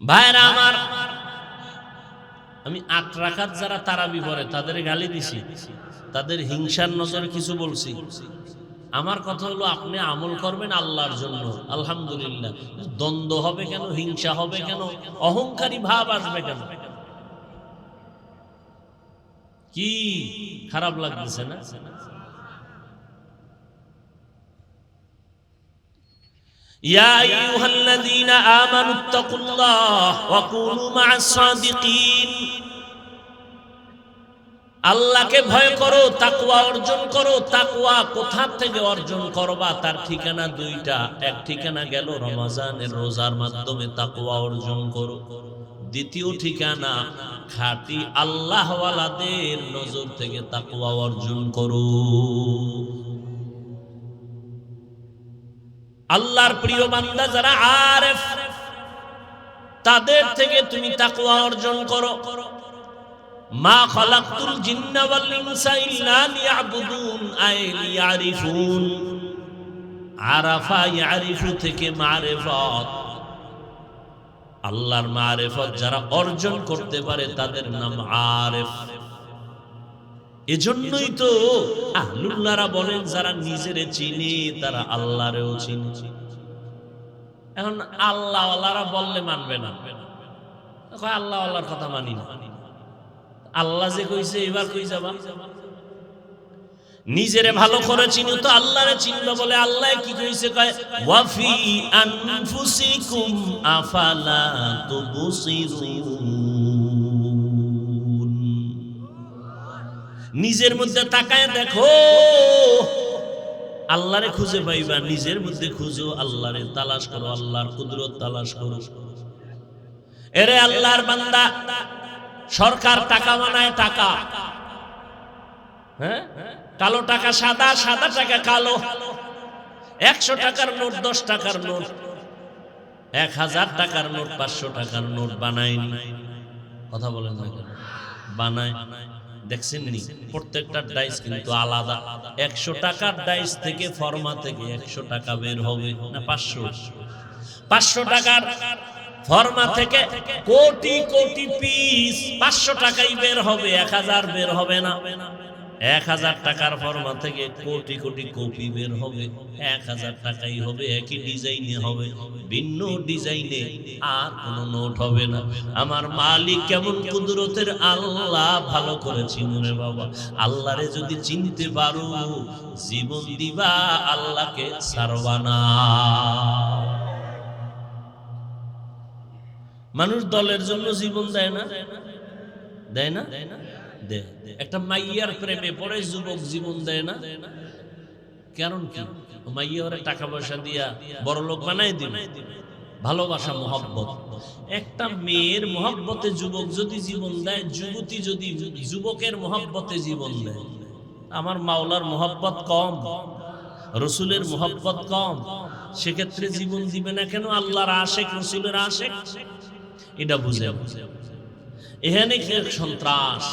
ভাইরা আমার, আমি 8 রাকাত যারা তারাবি পড়ে তাদের গালি দিছি, তাদের হিংসার নজরে কিছু বলছি? আমার কথা হলো আপনি আমল করবেন আল্লাহর জন্য, আলহামদুলিল্লাহ। দ্বন্দ্ব হবে কেন, হিংসা হবে কেন, অহংকারী ভাব আসবে কেন? কি খারাপ লাগতেছে না? ইয়া আইয়ুহাল্লাযীনা আমানুত্তাকুল্লাহ ওয়া কুনু মা'আস সাদিকিন। আল্লাহকে ভয় করো, তাকওয়া অর্জন করো। তাকওয়া কোথা থেকে অর্জন করবা? তার ঠিকানা দুইটা। এক ঠিকানা গেল রমজানের রোজার মাধ্যমে তাকওয়া অর্জন করো। দ্বিতীয় ঠিকানা খাঁটি আল্লাহওয়ালাদের নজর থেকে তাকওয়া অর্জন করো। আল্লাহর প্রিয় বান্দা যারা আরেফ, তাদের থেকে তুমি তাকওয়া অর্জন করো। মা খালাকতুল জিন্না ওয়াল ইনসা ইল্লা লিয়াবুদুন আই লিয়ারিফুন। আরাফা ইয়ারিফু থেকে মারিফত, আল্লাহর মারিফত যারা অর্জন করতে পারে তাদের নাম আরেফ। এজন্যই তো আহলুল্লাহরা বলেন যারা নিজেরে চিনে তারা আল্লাহরেও চিনে। এখন আল্লাহওয়ালারা বললে মানবে না, আল্লাহওয়ালার কথা মানি না। আল্লাহ যে কইছে এবার কই যাবা? নিজেরে ভালো করে চিনো তো আল্লাহরে চিনবা বলে। আল্লাহ কি কইছে? কয় ওয়াফি আনফুসিকুম আফালা তুবসিরুন। নিজের মধ্যে তাকায় দেখো, আল্লাহরে খুঁজে পাইবা। নিজের মধ্যে খুঁজো, আল্লাহরে তালাশ করো, আল্লাহর কুদরত তালাশ করো। এরে আল্লাহর বান্দা, সরকার টাকা বানায়, টাকা, হ্যাঁ, কালো টাকা সাদা, সাদা টাকা কালো। 100 টাকার নোট, 10 টাকার নোট, 1000 টাকার নোট, 500 টাকার নোট বানায়নি। কথা বলেন না কেন? বানায়। দেখছেন নি? প্রত্যেকটা ডাইস কিন্তু আলাদা। 100 টাকার ডাইস থেকে, ফর্মা থেকে 100 টাকা বের হবে না 500 টাকার ফর্মা থেকে কোটি কোটি পিস 500 টাকাই বের হবে, 1000 বের হবে না। 1000 টাকার ফর্মা থেকে কোটি কোটি কপি বের হবে, 1000 টাকাই হবে। একই ডিজাইনে হবে, ভিন্ন ডিজাইনে আর কোনো নোট হবে না। আমার মালিক কেমন কুদরতের আল্লাহ, ভালো করে চিনো রে বাবা। আল্লাহরে যদি চিনতে পারো, জীবন দিবা, আল্লাহকে ছাড়বা না। মানুষ দলের জন্য জীবন দেয় না? দেয় না? দেয়। একটা মাইয়ার প্রেমে পড়ে যুবক জীবন দেয় না? কারণ কি? মাইয়ারে টাকা পয়সা দিয়া বড় লোক বানাই দিবে। ভালোবাসা, মহব্বত। একটা মেয়ের মহব্বতে যুবক যদি জীবন দেয়, যুবতী যদি যুবকের মহব্বতে জীবন দেয়, আমার মাওলার মহব্বত কম, রসুলের মহব্বত কম, সেক্ষেত্রে জীবন দিবে না কেন? আল্লাহর আশেক, রসুলের আশেক, এটা বুঝে। এখানে সন্ত্রাস,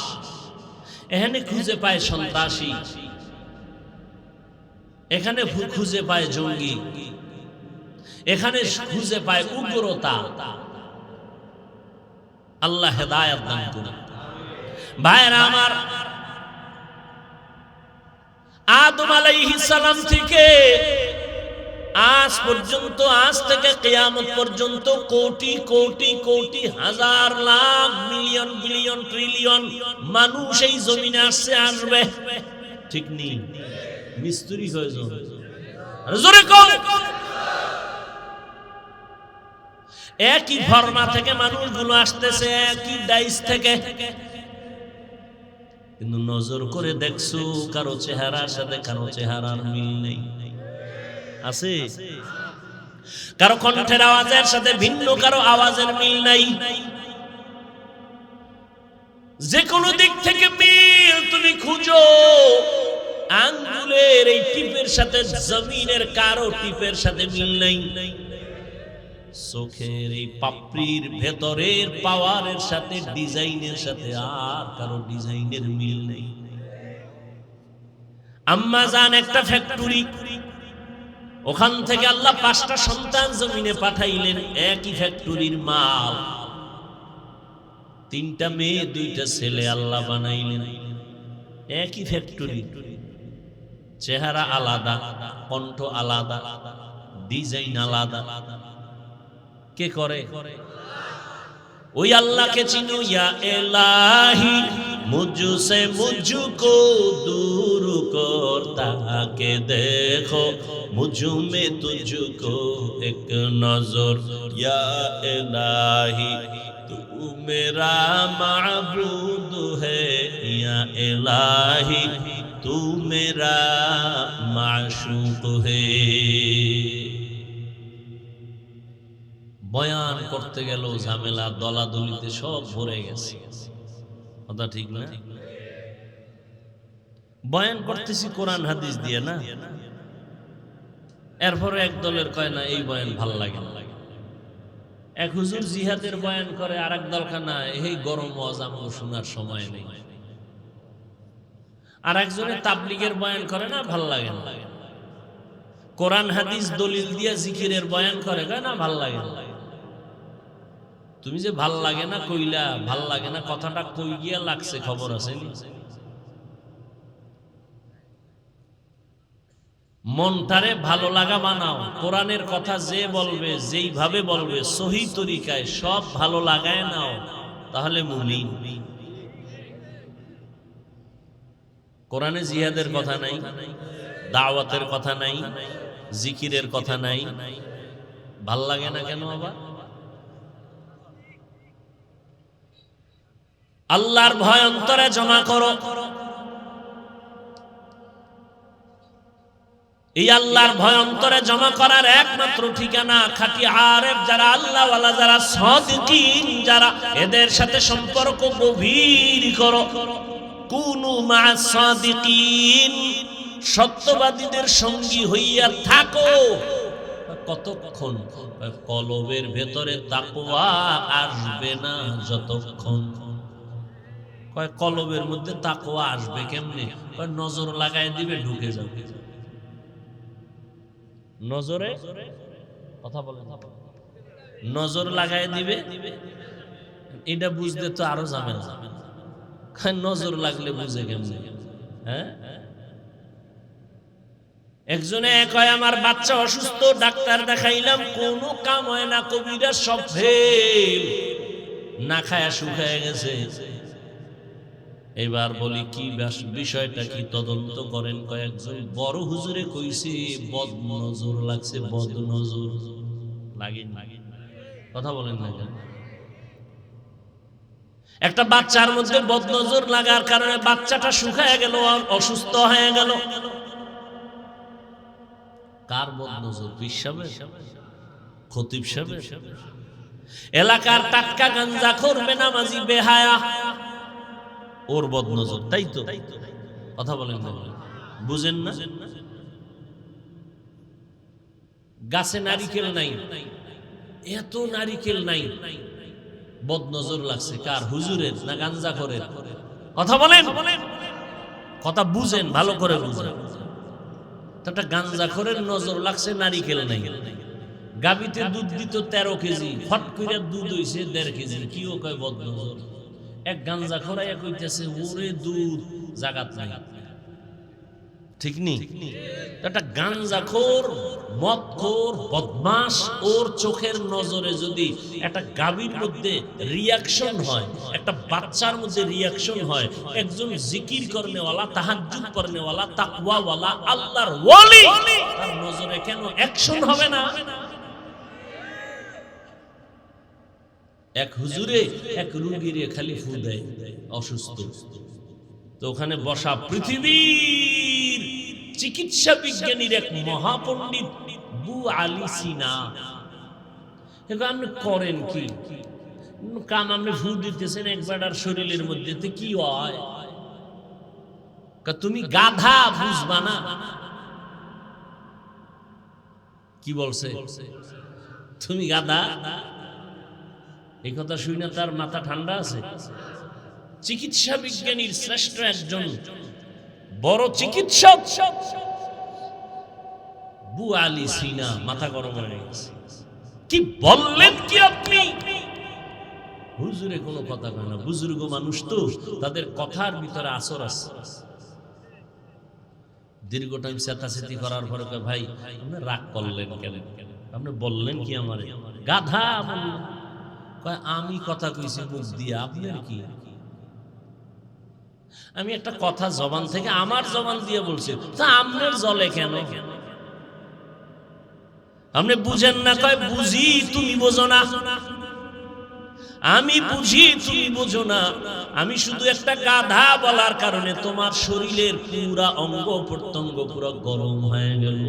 এখানে খুঁজে পায় সন্ত্রাসী, এখানে খুঁজে পায় জঙ্গি, এখানে খুঁজে পায় উগ্রতা। আল্লাহ হেদায়েত দান করুন। ভাইরা আমার, আদম আলাইহিস সালাম থেকে আজ পর্যন্ত, আজ থেকে কিয়ামত পর্যন্ত কোটি কোটি কোটি, হাজার, লাখ, মিলিয়ন, বিলিয়ন, ট্রিলিয়ন মানুষ এই জমিনে আসছে, আসবে, ঠিক নেই? মিস্ত্রি হয়ে যাবে, জোরে কম। একই ফর্মা থেকে মানুষগুলো আসতেছে, একই ডাইস থেকে, কিন্তু নজর করে দেখছো কারো চেহারার সাথে কারো চেহারার মিল নেই। আছে? কারো কণ্ঠের আওয়াজের সাথে ভিন্ন কারো আওয়াজের মিল নাই। যে কোনো দিক থেকে মিল তুমি খুঁজো, আঙ্গুলের এই টিপের সাথে জমিনের কারো টিপের সাথে মিল নাই। চোখের এই পাপড়ির ভেতরের পাওয়ারের সাথে, ডিজাইনের সাথে আর কারো ডিজাইনের মিল নেই। আম্মা জান একটা ফ্যাক্টরি, ওখান থেকে আল্লাহ 5টা সন্তান জমিনে পাঠাইলেন, একই ফ্যাক্টরির মাল। তিনটা মেয়ে দুইটা ছেলে আল্লাহ বানাইলেন। একই ফ্যাক্টরি, চেহারা আলাদা, কণ্ঠ আলাদা, ডিজাইন আলাদা। কে করে? ওই আল্লাহকে চিনো। ইয়া ইলাহি মুঝসে মুঝকো दूर करता के देखो मुझ में तुझको एक नजर या इलाही तू मेरा माबूद है या इलाही तू मेरा माशूक है। বয়ান করতে গেল ঝামেলা, দলাদলিতে সব ভরে গেছে। কথা ঠিক না? বয়ান করতেছি কোরআন হাদিস দিয়ে না, এরপরে এক দলের কয় না এই বয়ান ভাল লাগে না। এক হুজুর জিহাদের বয়ান করে, আর এক দল খানা এই গরম ওয়াজ আমাকে শোনার সময় নেই। আর একজনে তাবলিগের বয়ান করে না, ভাল লাগে না। কোরআন হাদিস দলিল দিয়ে জিকিরের বয়ান করে, কয় না ভাল লাগে না। তুমি যে ভাল লাগে না কইলা, ভাল লাগে না কথাটা কই গিয়া লাগছে খবর আছে? মনটারে ভালো লাগা বানাও। কোরআনের কথা যে বলবে, যেইভাবে বলবে, সহি তরিকায় সব ভালো লাগায় নাও, তাহলে মুমিন। কোরআনে জিহাদের কথা নাই, দাওয়াতের কথা নাই, জিকিরের কথা নাই, ভাল লাগে না কেন? আবার আল্লাহর ভয় অন্তরে জমা করো। এই আল্লাহর ভয় অন্তরে জমা করার একমাত্র ঠিকানা খাঁটি আরেফ যারা, আল্লাহওয়ালা যারা, সাদিকিন যারা, এদের সাথে সম্পর্ক গভীর করো। কুনু মা'আস সাদিকিন, সত্যবাদীদের সঙ্গী হইয়া থাকো। কতক্ষণ? কলবের ভেতরে তাকওয়া আসবে না যতক্ষণ। কয় কলবের মধ্যে তাকওয়া আসবে কেমনে? কয় নজর লাগায় দিবে, ঢুকে যাবে। নজরে কথা বলে, নজর লাগায় দিবে। এটা বুঝতে তো আরো ঝামেলা। নজর লাগলে বুঝে কেমনে? হ্যাঁ, একজনে কয় আমার বাচ্চা অসুস্থ, ডাক্তার দেখাইলাম, কোনো কাম হয় না, কবিরা সব ফেল, না খায়া শুকায় গেছে। এবার বলি কি বিষয়টা কি, তদন্ত করেন। কয়েকজন বড় হুজুরে কইছে বদ নজর লাগছে, বদ নজর লাগে। কথা বলেন না কেন? একটা বাচ্চার মধ্যে বদ নজর লাগার কারণে বাচ্চাটা শুকায় গেল, অসুস্থ হয়ে গেল। কার বদ নজর? পীর সাহেবের, খতিব সাহেবের? এলাকার টাটকা গাঞ্জাখোর বেনামাজি বেহায়া, ওর বদ নজর, তাই তো? কথা বলেন না, বুঝেন না? গাছে নারিকেল নাই, এত নারিকেল নাই, বদ নজর লাগছে কার? হুজুরের না গাঞ্জাখোরের? কথা বলেন, কথা বুঝেন, ভালো করে বুঝেন। একটা গাঞ্জাখোরের নজর লাগছে, নারিকেল নাই। গাবিতে দুধ দিত 13 কেজি, ফট করে দুধ হইছে 1.5 কেজি, কি ও কয় বদ নজর? এক গাঞ্জাখোর আইয়া কইতেছে ওরে দুধ জাগাত নাই। ঠিক নি? একটা গাঞ্জাখোর, মদখোর, বদমাশ, ওর চোখের নজরে যদি একটা গাভীর মধ্যে রিয়াকশন হয়, একটা বাচ্চার মধ্যে রিয়াকশন হয়, একজন জিকির করনেওয়ালা, তাহাজ্জুদ করনেওয়ালা, তাকওয়াওয়ালা, আল্লাহর ওয়ালি, তার নজরে কেন অ্যাকশন হবে না? এক হুজুরে এক রোগীরে খালি ফু দেয়, অসুস্থ। তো ওখানে বসা পৃথিবীর চিকিৎসা বিজ্ঞানীর এক মহাপণ্ডিত বু আলী সিনা, আপনি করেন কি কাম? আপনি ফু দিতেছেন একবার আর শরীরের মধ্যে কি হয়? তুমি গাধা, বুঝবা না। কি বলছে? তুমি গাধা? এই কথা শুই না তার মাথা ঠান্ডা আছে। চিকিৎসা বিজ্ঞানীর শ্রেষ্ঠ একজন বড় চিকিৎসক বু আলী সিনা মাথা গরম হয়ে গেছে। কি বললেন কি আপনি? হুজুরে কোনো কথা কয় না, বুজুর্গ মানুষ তো, তাদের কথার ভিতরে আসর আছে। দীর্ঘ টাইম চেতাচেতি করার পরে কয়, ভাই আপনি রাগ করলেন কেন, আপনি বললেন কি আমারে গাধা বললেন? কয় আমি কথা কইছি মুখ দিয়ে, আপনার কি? আমি একটা কথা জবান থেকে আমার জবান দিয়ে বলছি, তা আপনার জলে কেন? আপনি বুঝেন না? কয় বুঝি, তুমি বোঝো না। আমি বুঝি, তুমি বোঝো না। আমি শুধু একটা গাধা বলার কারণে তোমার শরীরের পুরা অঙ্গ প্রত্যঙ্গ পুরো গরম হয়ে গেল।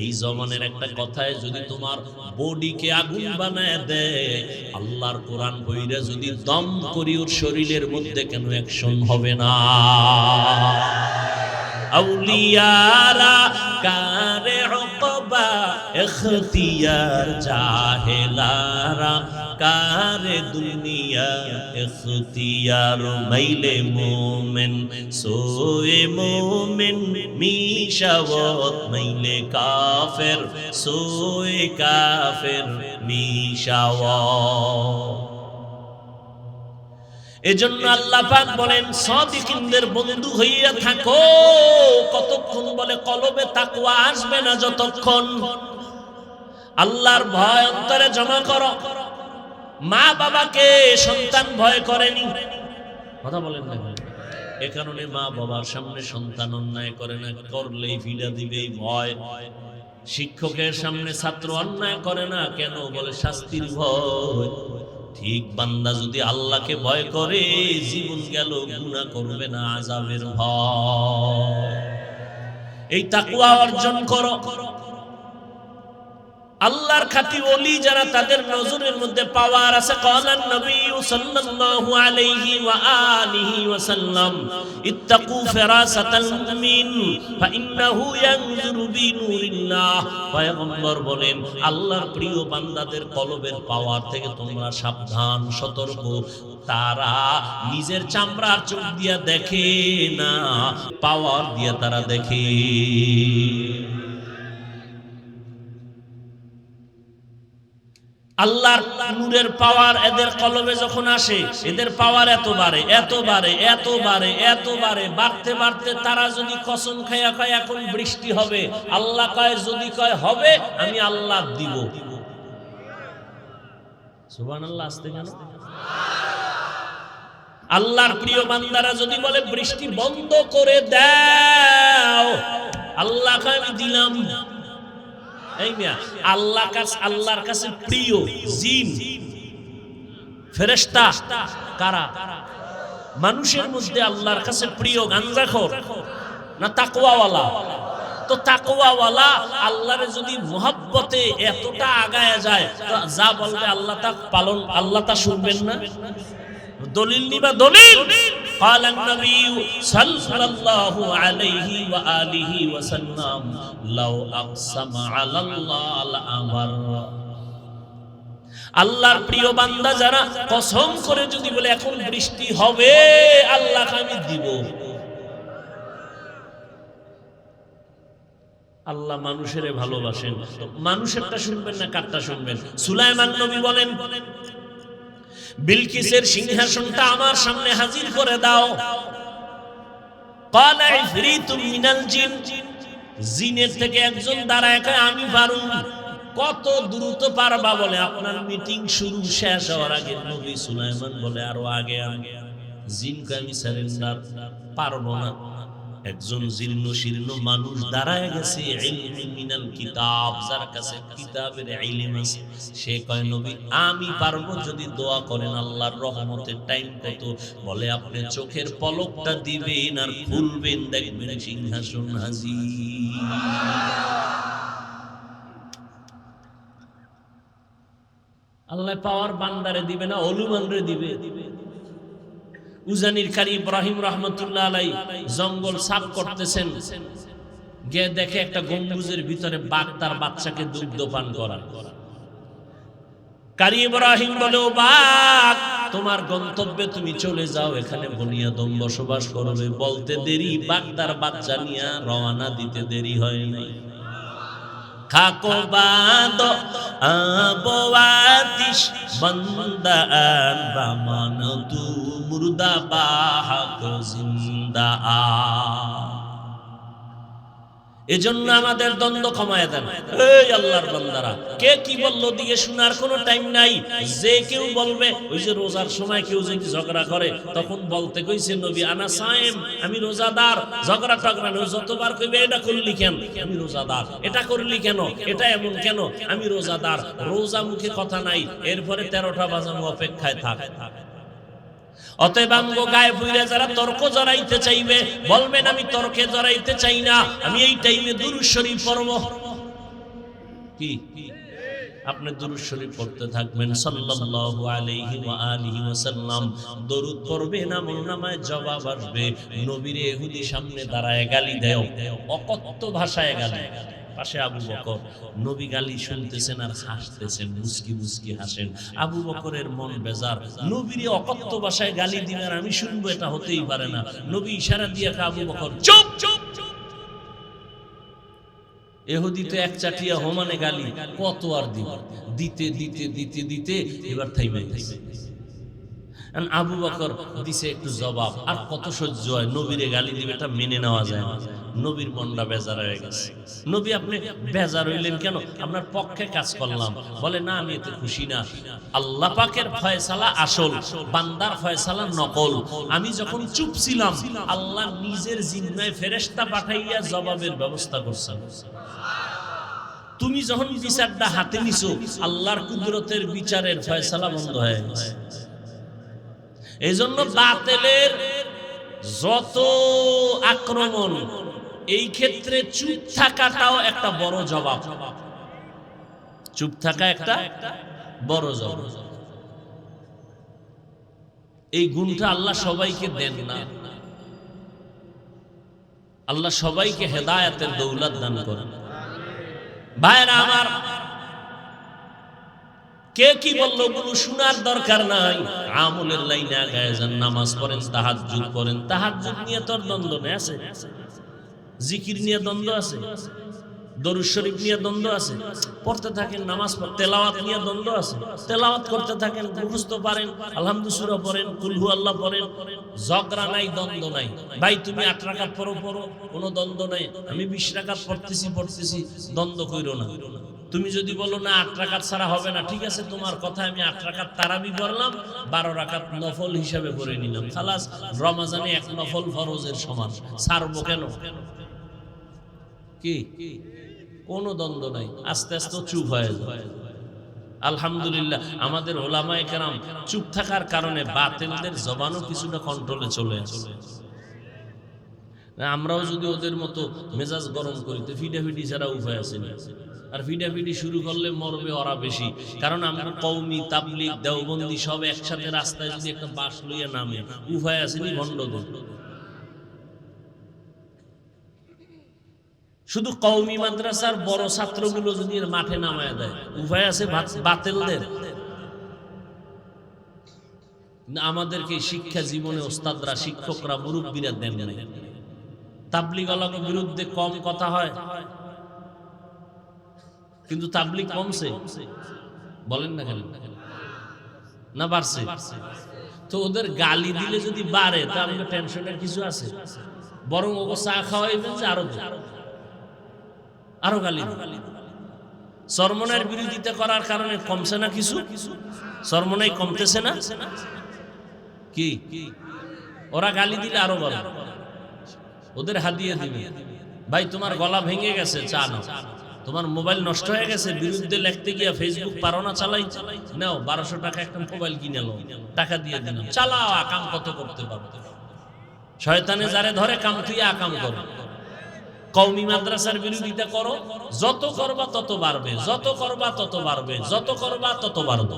এই জবানের একটা কথায় যদি তোমার বডিকে আগুন বানায় দেয়, আল্লাহর কোরআন পড়ে যদি দম করি ওর শরীরের মধ্যে কেন অ্যাকশন হবে না? আউলিয়ারা কারে উকবা ইখতিয়ার, জাহেলারা কারে দুনিয়া ইখতিয়ার। মাইলে মোমেন সোয়ে মোমেন মিশাওয়াত, মাইলে কাফের সোয়ে কাফের মিশাওয়াত। এজন্য আল্লাহ পাক বলেন সাদিকিনদের বন্ধু হইয়া থাকো। কতক্ষণ? বলে কলবে তাকওয়া আসবে না যতক্ষণ। আল্লাহর ভয় অন্তরে জমা করো। মা বাবাকে সন্তান ভয় করেনি, কথা বলেন না? এ কারণে মা বাবার সামনে সন্তান অন্যায় করে না, করলেই ভিড়া দিবে ভয়। শিক্ষকের সামনে ছাত্র অন্যায় করে না কেন? বলে শাস্তির ভয়। ঠিক বান্দা যদি আল্লাহকে ভয় করে, জীবন গেল গুনাহ করবে না, আযাবের ভয়। এই তাকওয়া অর্জন করো। আল্লাহর খাঁটি ওলি যারা, তাদের নজরের মধ্যে পাওয়ার আছে। ক্বালান নবী সাল্লাল্লাহু আলাইহি ওয়া আলিহি ওয়া সাল্লাম, ইত্তাকু ফিরাসাতাল মুমিন ফাইন্নাহু ইয়ানজুরু বিনুরিল্লাহ। পয়গম্বর বলেন, আল্লাহর প্রিয় বান্দাদের কলবের পাওয়ার থেকে তোমরা সাবধান, সতর্ক। তারা নিজের চামড়ার চোখ দিয়া দেখে না, পাওয়ার দিয়া তারা দেখে। আল্লাহর নূরের পাওয়ার এদের কলবে যখন আসে, এদের পাওয়ার এত বাড়ে, এত বাড়ে, এত বাড়ে, এত বাড়ে, বাড়তে বাড়তে তারা যদি কসম খায়া কয় এখন বৃষ্টি হবে, আল্লাহ কয় যদি কয় হবে, আমি আল্লাহ দিব। সুবহানাল্লাহ। আসতে কেন? আল্লাহর প্রিয় বান্দারা যদি বলে বৃষ্টি বন্ধ করে দাও, আল্লাহ কয় আমি দিলাম। আল্লাহর কাছে প্রিয় জিন ফেরেশতা কারা? মানুষের মধ্যে আল্লাহর কাছে প্রিয় গাঞ্জাখোর না তাকওয়াওয়ালা? তো তাকওয়াওয়ালা আল্লাহরে যদি মুহাব্বতে এতটা আগায় যায়, তো যা বলবে আল্লাহ তা পালন, আল্লাহ তা শুনবেন না? দলিল নিবা দলিল। قال النبي صلى الله عليه وآله وسلم لو أقسم على الله لأبر। আল্লাহর প্রিয় বান্দা যারা কসম করে যদি বলে এখন বৃষ্টি হবে, আল্লাহ আমি দিব। আল্লাহ মানুষের ভালোবাসেন, মানুষেরটা শুনবেন না কারটা শুনবেন? সুলাইমান নবী বলেন, বিলকিসের সিংহাসনটা আমার সামনে হাজির করে দাও। ক্বালা ইফরিতুম মিনাল জিন, জিনের থেকে একজন দাঁড়ায় কয় আমি পারুম। কত দ্রুত পারবা? বলে আপনার মিটিং শুরু শেষ হওয়ার আগে। নবী সুলাইমান বলে আরো আগে আগে। জিন কয় আমি সারেন্ডার, পারবো না। একজন জীর্ণ শীর্ণ মানুষ দাঁড়ায় গেছে, ইলমি মিনাল কিতাব, যার কাছে কিতাবের ইলম আছে, সে কয় নবী আমি পারবো যদি দোয়া করেন। আল্লাহর রহমতের টাইম কত? বলে আপনি চোখের পলকটা দিবেন আর খুলবেন, দেখবেন সিংহাসন হাজির। আল্লাহ পাওয়ার বান্দারে দিবে না, অলুমানরে দিবে। উজানির কারি ইব্রাহিম রহমতুল্লাহ আলাইহি জঙ্গল সাফ করতেছেন, গিয়ে দেখে একটা গম্বুজের ভিতরে বাঘ তার বাচ্চাকে দুগ্ধ পান করায়। কারি ইব্রাহিম বলে, ও বাঘ, তোমার গন্তব্যে তুমি চলে যাও, এখানে বনিয়াদম বসবাস করবে। বলতে দেরি, বাঘ তার বাচ্চা নিয়ে রওনা দিতে দেরি হয় নাই। খাকো বাদ আবওয়াতিশ বন্দান রামান তু মুর্দা বাহক জিন্দা আ। এজন্য আমাদের দ্বন্দ্ব কমায় দেন। এই আল্লাহর বান্দারা, কে কি বললো দিয়ে শোনার কোনো টাইম নাই। যে কেউ বলবে, ওই যে রোজার সময় কেউ যদি ঝগড়া করে, তখন বলতে কইছে নবী আনা সায়েম, আমি রোজাদার। ঝগড়া টগড়া নয়, যতবার কইবে এটা করলি কেন, আমি রোজাদার, এটা করলি কেন, এটা এমন কেন, আমি রোজাদার। রোজা মুখে কথা নাই, এরপরে 13টা বাজানো অপেক্ষায় থাক। অতএব আমগো গায়ে বুইরা যারা তর্ক জড়াইতে চাইবে, বলবেন আমি তর্কে জড়াইতে চাই না, আমি এই টাইমে দুরূদ শরীফ পড়ব। কি আপনি দুরূদ শরীফ পড়তে থাকবেন, সাল্লাল্লাহু আলাইহি ওয়া আলিহি ওয়াসাল্লাম। দরুদ পড়বেন, আমলনামায় জবাব আসবে। নবীর ইহুদি সামনে দাঁড়ায় গালি দেয়, অকথ্য ভাষায় গালি। পাশে আবু বকর, নবী গালি শুনতেছেন আর হাসতেছেন, মুস্কি মুস্কি হাসেন। আবু বকরের মন বেজার, নবীর অকথ্য ভাষায় গালি দিবেন আর আমি শুনবো, এটা হতেই পারে না। নবী ইশারা দিয়ে আবু বকর চুপ চুপ। ইহুদি তো এক চাটিয়া হোমানে গালি, কত আর দিতে দিতে দিতে দিতে এবার থাইমে গেছে। আবু বকর দিছে একটু জবাব, আর কত সহ্য হয়, নবীরে গালি দিবে, এটা মেনে নেওয়া যায় না। নবীর মনটা বেজার হয়ে গেছে। নবী আপনি বেজার হইলেন কেন? আপনার পক্ষে কাজ করলাম। বলে না, আমি এতে খুশি না। আল্লাহ পাকের ফয়সালা আসল, বান্দার ফয়সালা নকল। আমি যখন চুপ ছিলাম, আল্লাহ নিজের জিম্মায় ফেরেশতা পাঠাইয়া জবাবের ব্যবস্থা করছেন। তুমি যখন বিচারটা হাতে নিছো, আল্লাহর কুদরতের বিচারের ফয়সালা বন্ধ হয়ে গেছে। এই জন্য বাতিলের যত আক্রমণ, এই ক্ষেত্রে চুপ থাকাটাও একটা বড় জবাব। চুপ থাকা একটা বড় জবাব। এই গুণটা আল্লাহ সবাইকে দেন না। আল্লাহ সবাইকে হেদায়েতের দৌলত দান করেন। ভাইরা আমার, কে কি বললো কোনো শোনার দরকার নাই। আমলের লাইনে আগায় যান, নামাজ পড়েন, তাহাজ্জুদ পড়েন। তাহাজ্জুদ নিয়ে তোর দ্বন্দ্ব নেই, আছে? জিকির নিয়ে দ্বন্দ্ব আছে, দরুদ শরীফ নিয়ে দ্বন্দ্ব আছে, পড়তে থাকেন। নামাজ পড়েন, তেলাওয়াত নিয়ে দ্বন্দ্ব আছে, তেলাওয়াত করতে থাকেন, মুখস্থ পারেন, আলহামদু সূরা পড়েন, কুল হু আল্লাহ পড়েন। ঝগড়া নাই, দ্বন্দ্ব নাই। ভাই তুমি 8 রাকাত পড়ো, কোনো দ্বন্দ্ব নাই। আমি 20 রাকাত পড়তেছি, দ্বন্দ্ব কইরো না। তুমি যদি বলো না 8 রাকাত ছাড়া হবে না, ঠিক আছে, তোমার কথা, আমি 8 রাকাত তারাবি পড়লাম, 12 রাকাত নফল হিসাবে করে নিলাম, খালাস। রমজানে 1 নফল ফরজের সমান, ছাড়বো কেন? কি কোনো দ্বন্দ্ব নাই। আস্তে আস্তে চুপ হয়ে যায়। আলহামদুলিল্লাহ, আমাদের ওলামায়ে কেরাম চুপ থাকার কারণে বাতিলদের জবানও কিছুটা কন্ট্রোলে চলে আসে। আমরাও যদি ওদের মতো মেজাজ গরম করি, তো ফিডাফিডি ছাড়া উপায় আছে না। আর ফিডাফিডি শুরু করলে মরবে ওরা বেশি। কারণ আমরা কওমি, তাবলীগ, দেওবন্দি সব একসাথে রাস্তায় যদি একটা বাস লইয়া নামে, উপায় আসেনি ভণ্ডদের। শুধু কওমি মাদ্রাসার বড় ছাত্রগুলো যদি মাঠে নামায় দেয়, উপায় আছে বাতিলদের। আমাদেরকে শিক্ষা জীবনে ওস্তাদরা, শিক্ষকরা, মুরব্বীরা দেন নাই। তাবলীগওয়ালাদের বিরুদ্ধে কম কথা হয়, কিন্তু তাবলীগ কমছে, বলেন না কেন? না বাড়ছে? তো ওদের গালি দিলে যদি বাড়ে, তা আমাদের টেনশনের কিছু আছে? বরং ওকে চা খাওয়াইবেন যে আরো গালি। সরমনের বিরোধিতা করার কারণে কমছে না কিছু? সরমনাই কমতেছে না? কি ওরা গালি দিলে আরো বড়, ওদের হাদিয়া দিবে। ভাই তোমার গলা ভেঙে গেছে, চা নাও। তোমার মোবাইল নষ্ট হয়ে গেছে, বিরুদ্ধে লিখতে গিয়া ফেসবুক পারো না চালাই, নাও 1200 টাকা একটা মোবাইল কিনে নাও, টাকা দিয়ে দিলাম, চালাও, আকাম কত করতে পারো। শয়তানে যারে ধরে কাম তুই আকাম করো। কওমি মাদ্রাসার বিরোধিতা করো, যত করবা তত বাড়বে, যত করবা তত বাড়বে, যত করবা তত বাড়বে।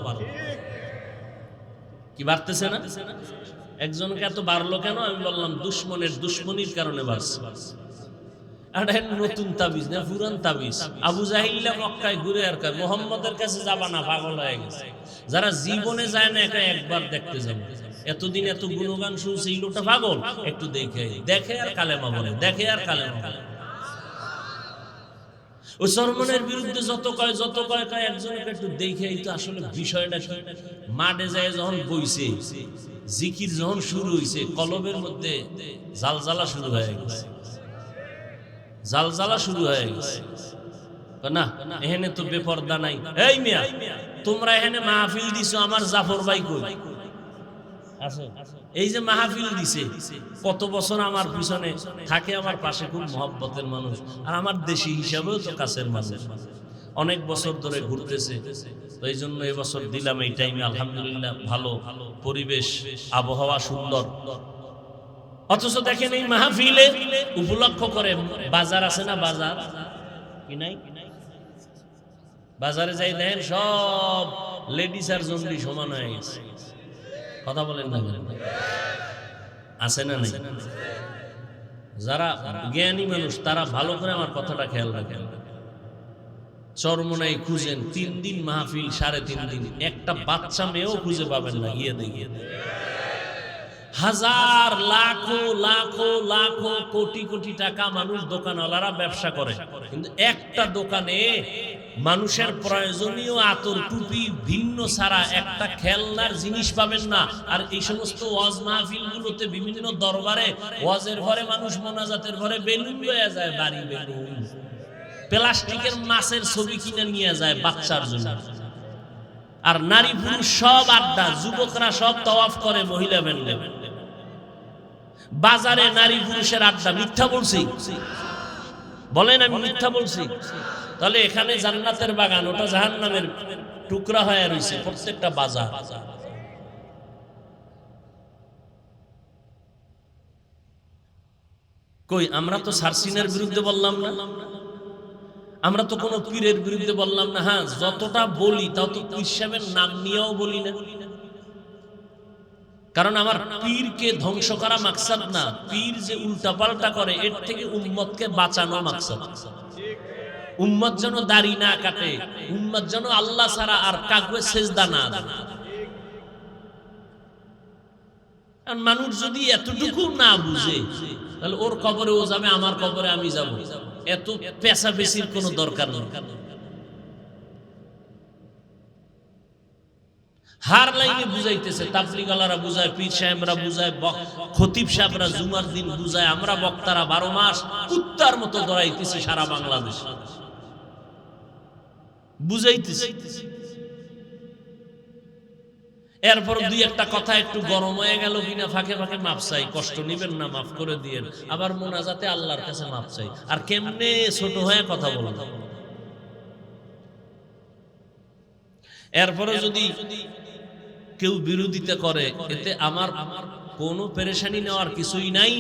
কি বাড়তেছে না? একজনকে এত বাড়লো কেন? আমি বললাম দুশ্মনের দুশ্মনির কারণে বাড়ছে। এটা নতুন তাবিজ না, পুরান তাবিজ। আবু জাহিল্লা মক্কায় ঘুরে আর কয় মুহাম্মদের কাছে যাবা না, পাগল হয়ে গেছে। যারা জীবনে যায় না, এটা একবার দেখতে যাবে। এতদিন এত গুণগান শুনছে, এই লোকটা পাগল, একটু দেখে আর কালেমা বলে, দেখে আর কালেমা বলে। ওই চরমনের বিরুদ্ধে যত কয় একজনকে একটু দেখেই তো আসলে বিষয়টা কি। মাঠে যায় যখন বইছে, জিকির যখন শুরু হইছে, কলবের মধ্যে জালজালা শুরু হয়ে গেছে, জালজালা শুরু হয়ে গেছে। না এখানে তো বেপরদা নাই। এই মিয়া, তোমরা এখানে মাহফিল দিছো, আমার জাফর ভাই কই? এই যে মাহফিল দিছে, কত বছর আমার পিছনে থাকে, আমার পাশে খুব মহব্বতের মানুষ, আর আমার দেশি হিসাবেও তো কাছের মানুষ, অনেক বছর ধরে ঘুরতেছে। তো এই জন্য এবছর দিলাম এই টাইমে, আলহামদুলিল্লাহ ভালো পরিবেশ, আবহাওয়া সুন্দর। অথচ দেখেন এই মাহফিলে উপলক্ষ করে বাজার আছে না, বাজার কি নাই? বাজারে যাই দেখেন সব লেডিস আর জন্ডি সমান হয়ে গেছে। কথা বলেন না, আছে না নাই? যারা জ্ঞানী মানুষ তারা ভালো করে আমার কথাটা খেয়াল রাখেন। চরমোনাই খুঁজেন 3 দিন মাহফিল, 3.5 দিন, একটা বাচ্চা মেয়েও খুঁজে পাবেন না। গিয়ে দেখি হাজার লাখো লাখো লাখো কোটি কোটি টাকা মানুষ, দোকানওয়ালারা ব্যবসা করে, কিন্তু একটা দোকানে মানুষের প্রয়োজনীয় আতর, টুপি ভিন্ন ছাড়া একটা খেলনার জিনিস পাবেন না। আর এই সমস্ত ওয়াজ মাহফিল গুলোতে বিভিন্ন দরবারে ওয়াজের ঘরে মানুষ মোনাজাতের ঘরে বেলুন লয়ে যায়, বাড়ি বেলুন, প্লাস্টিকের মাছের ছবি কিনে নিয়ে যায় বাচ্চার জন্য। আর নারী পুরুষ সব আড্ডা, যুবকরা সব তাওয়াফ করে, মহিলা বেনলে বাজারে নারী পুরুষের আড্ডা। মিথ্যা বলছি? বলেন আমি মিথ্যা বলছি? তাহলে এখানে জান্নাতের বাগান, ওটা জাহান্নামের টুকরা হয়ে রয়েছে প্রত্যেকটা বাজার। কই আমরা তো সারসিনের বিরুদ্ধে বললাম না, আমরা তো কোনো পীরের বিরুদ্ধে বললাম না। হ্যাঁ, যতটা বলি তাও তো পীর সাহেবের নাম নিয়েও বলি না, কারণ আমার পীরকে ধ্বংস করা মাকসাদ না, পীর যে উল্টাপাল্টা করে এর থেকে উম্মতকে বাঁচানো মাকসাদ। উম্মত যেন দাড়ি না কাটে, উম্মত যেন আল্লাহ ছাড়া আর কাউকে সেজদা না দেয়। মানুষ যদি এতটুকু না বুঝে, তাহলে ওর কবরে ও যাবে, আমার কবরে আমি যাব, এত পেশা বেশির কোনো দরকার নেই। হার লাইনে বুঝাইতেছে, তাবলীগালারা বুঝায়, পীর সাহেবরা বুঝায়, খতিব সাহেবরা জুমার দিন বুঝায়, আমরা বক্তারা 12 মাস কুত্তার মতো দৌড়াইতেছি সারা বাংলাদেশ, বুঝাইতেছি। এরপর 2-1টা কথা একটু গরম হয়ে গেল কিনা ফাঁকে ফাঁকে মাপ চাই, কষ্ট নিবেন না, মাফ করে দিয়েন। আবার মোনাজাতে আল্লাহর কাছে মাপ চাই। আর কেমনে ছোট হয়ে কথা বলেন। এরপরে যদি কেউ বিরোধিতা করে, এতে আমার কোনো পেরেশানি নেওয়ার কিছুই নাই,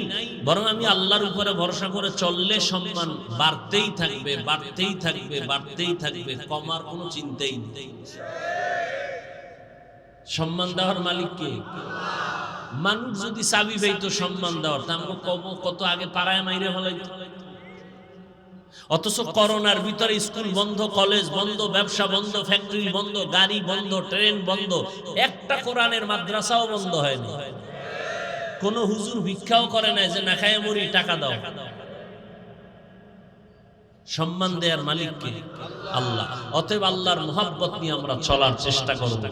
বরং আমি আল্লাহর উপরে ভরসা করে চললে সম্মান বাড়তেই থাকবে, বাড়তেই থাকবে, বাড়তেই থাকবে, কমার কোনো চিন্তাই নেই। সম্মান দেওয়ার মালিক কে? মানুষ যদি চাবি পাইতো সম্মান দেওয়ার, তা আমাকে কত আগে পাড়ায় মাইরে ফেলাইতো। অথচ করোনার ভিতরে স্কুল বন্ধ, কলেজ বন্ধ, ব্যবসা বন্ধ, ফ্যাক্টরি বন্ধ, গাড়ি বন্ধ, ট্রেন বন্ধ, একটা কোরআনের মাদ্রাসাও বন্ধ হয়নি। কোন হুজুর ভিক্ষাও করে নাই যে না খায় মরি, টাকা দাও। সম্মান দেওয়ার মালিক কে? আল্লাহ। অতএব আল্লাহর মুহাব্বত নিয়ে আমরা চলার চেষ্টা করব,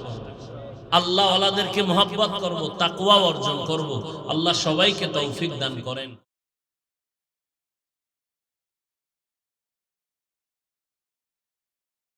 আল্লাহ ওয়ালাদেরকে মুহাব্বত করব, তাকওয়া অর্জন করব। আল্লাহ সবাইকে তৌফিক দান করেন।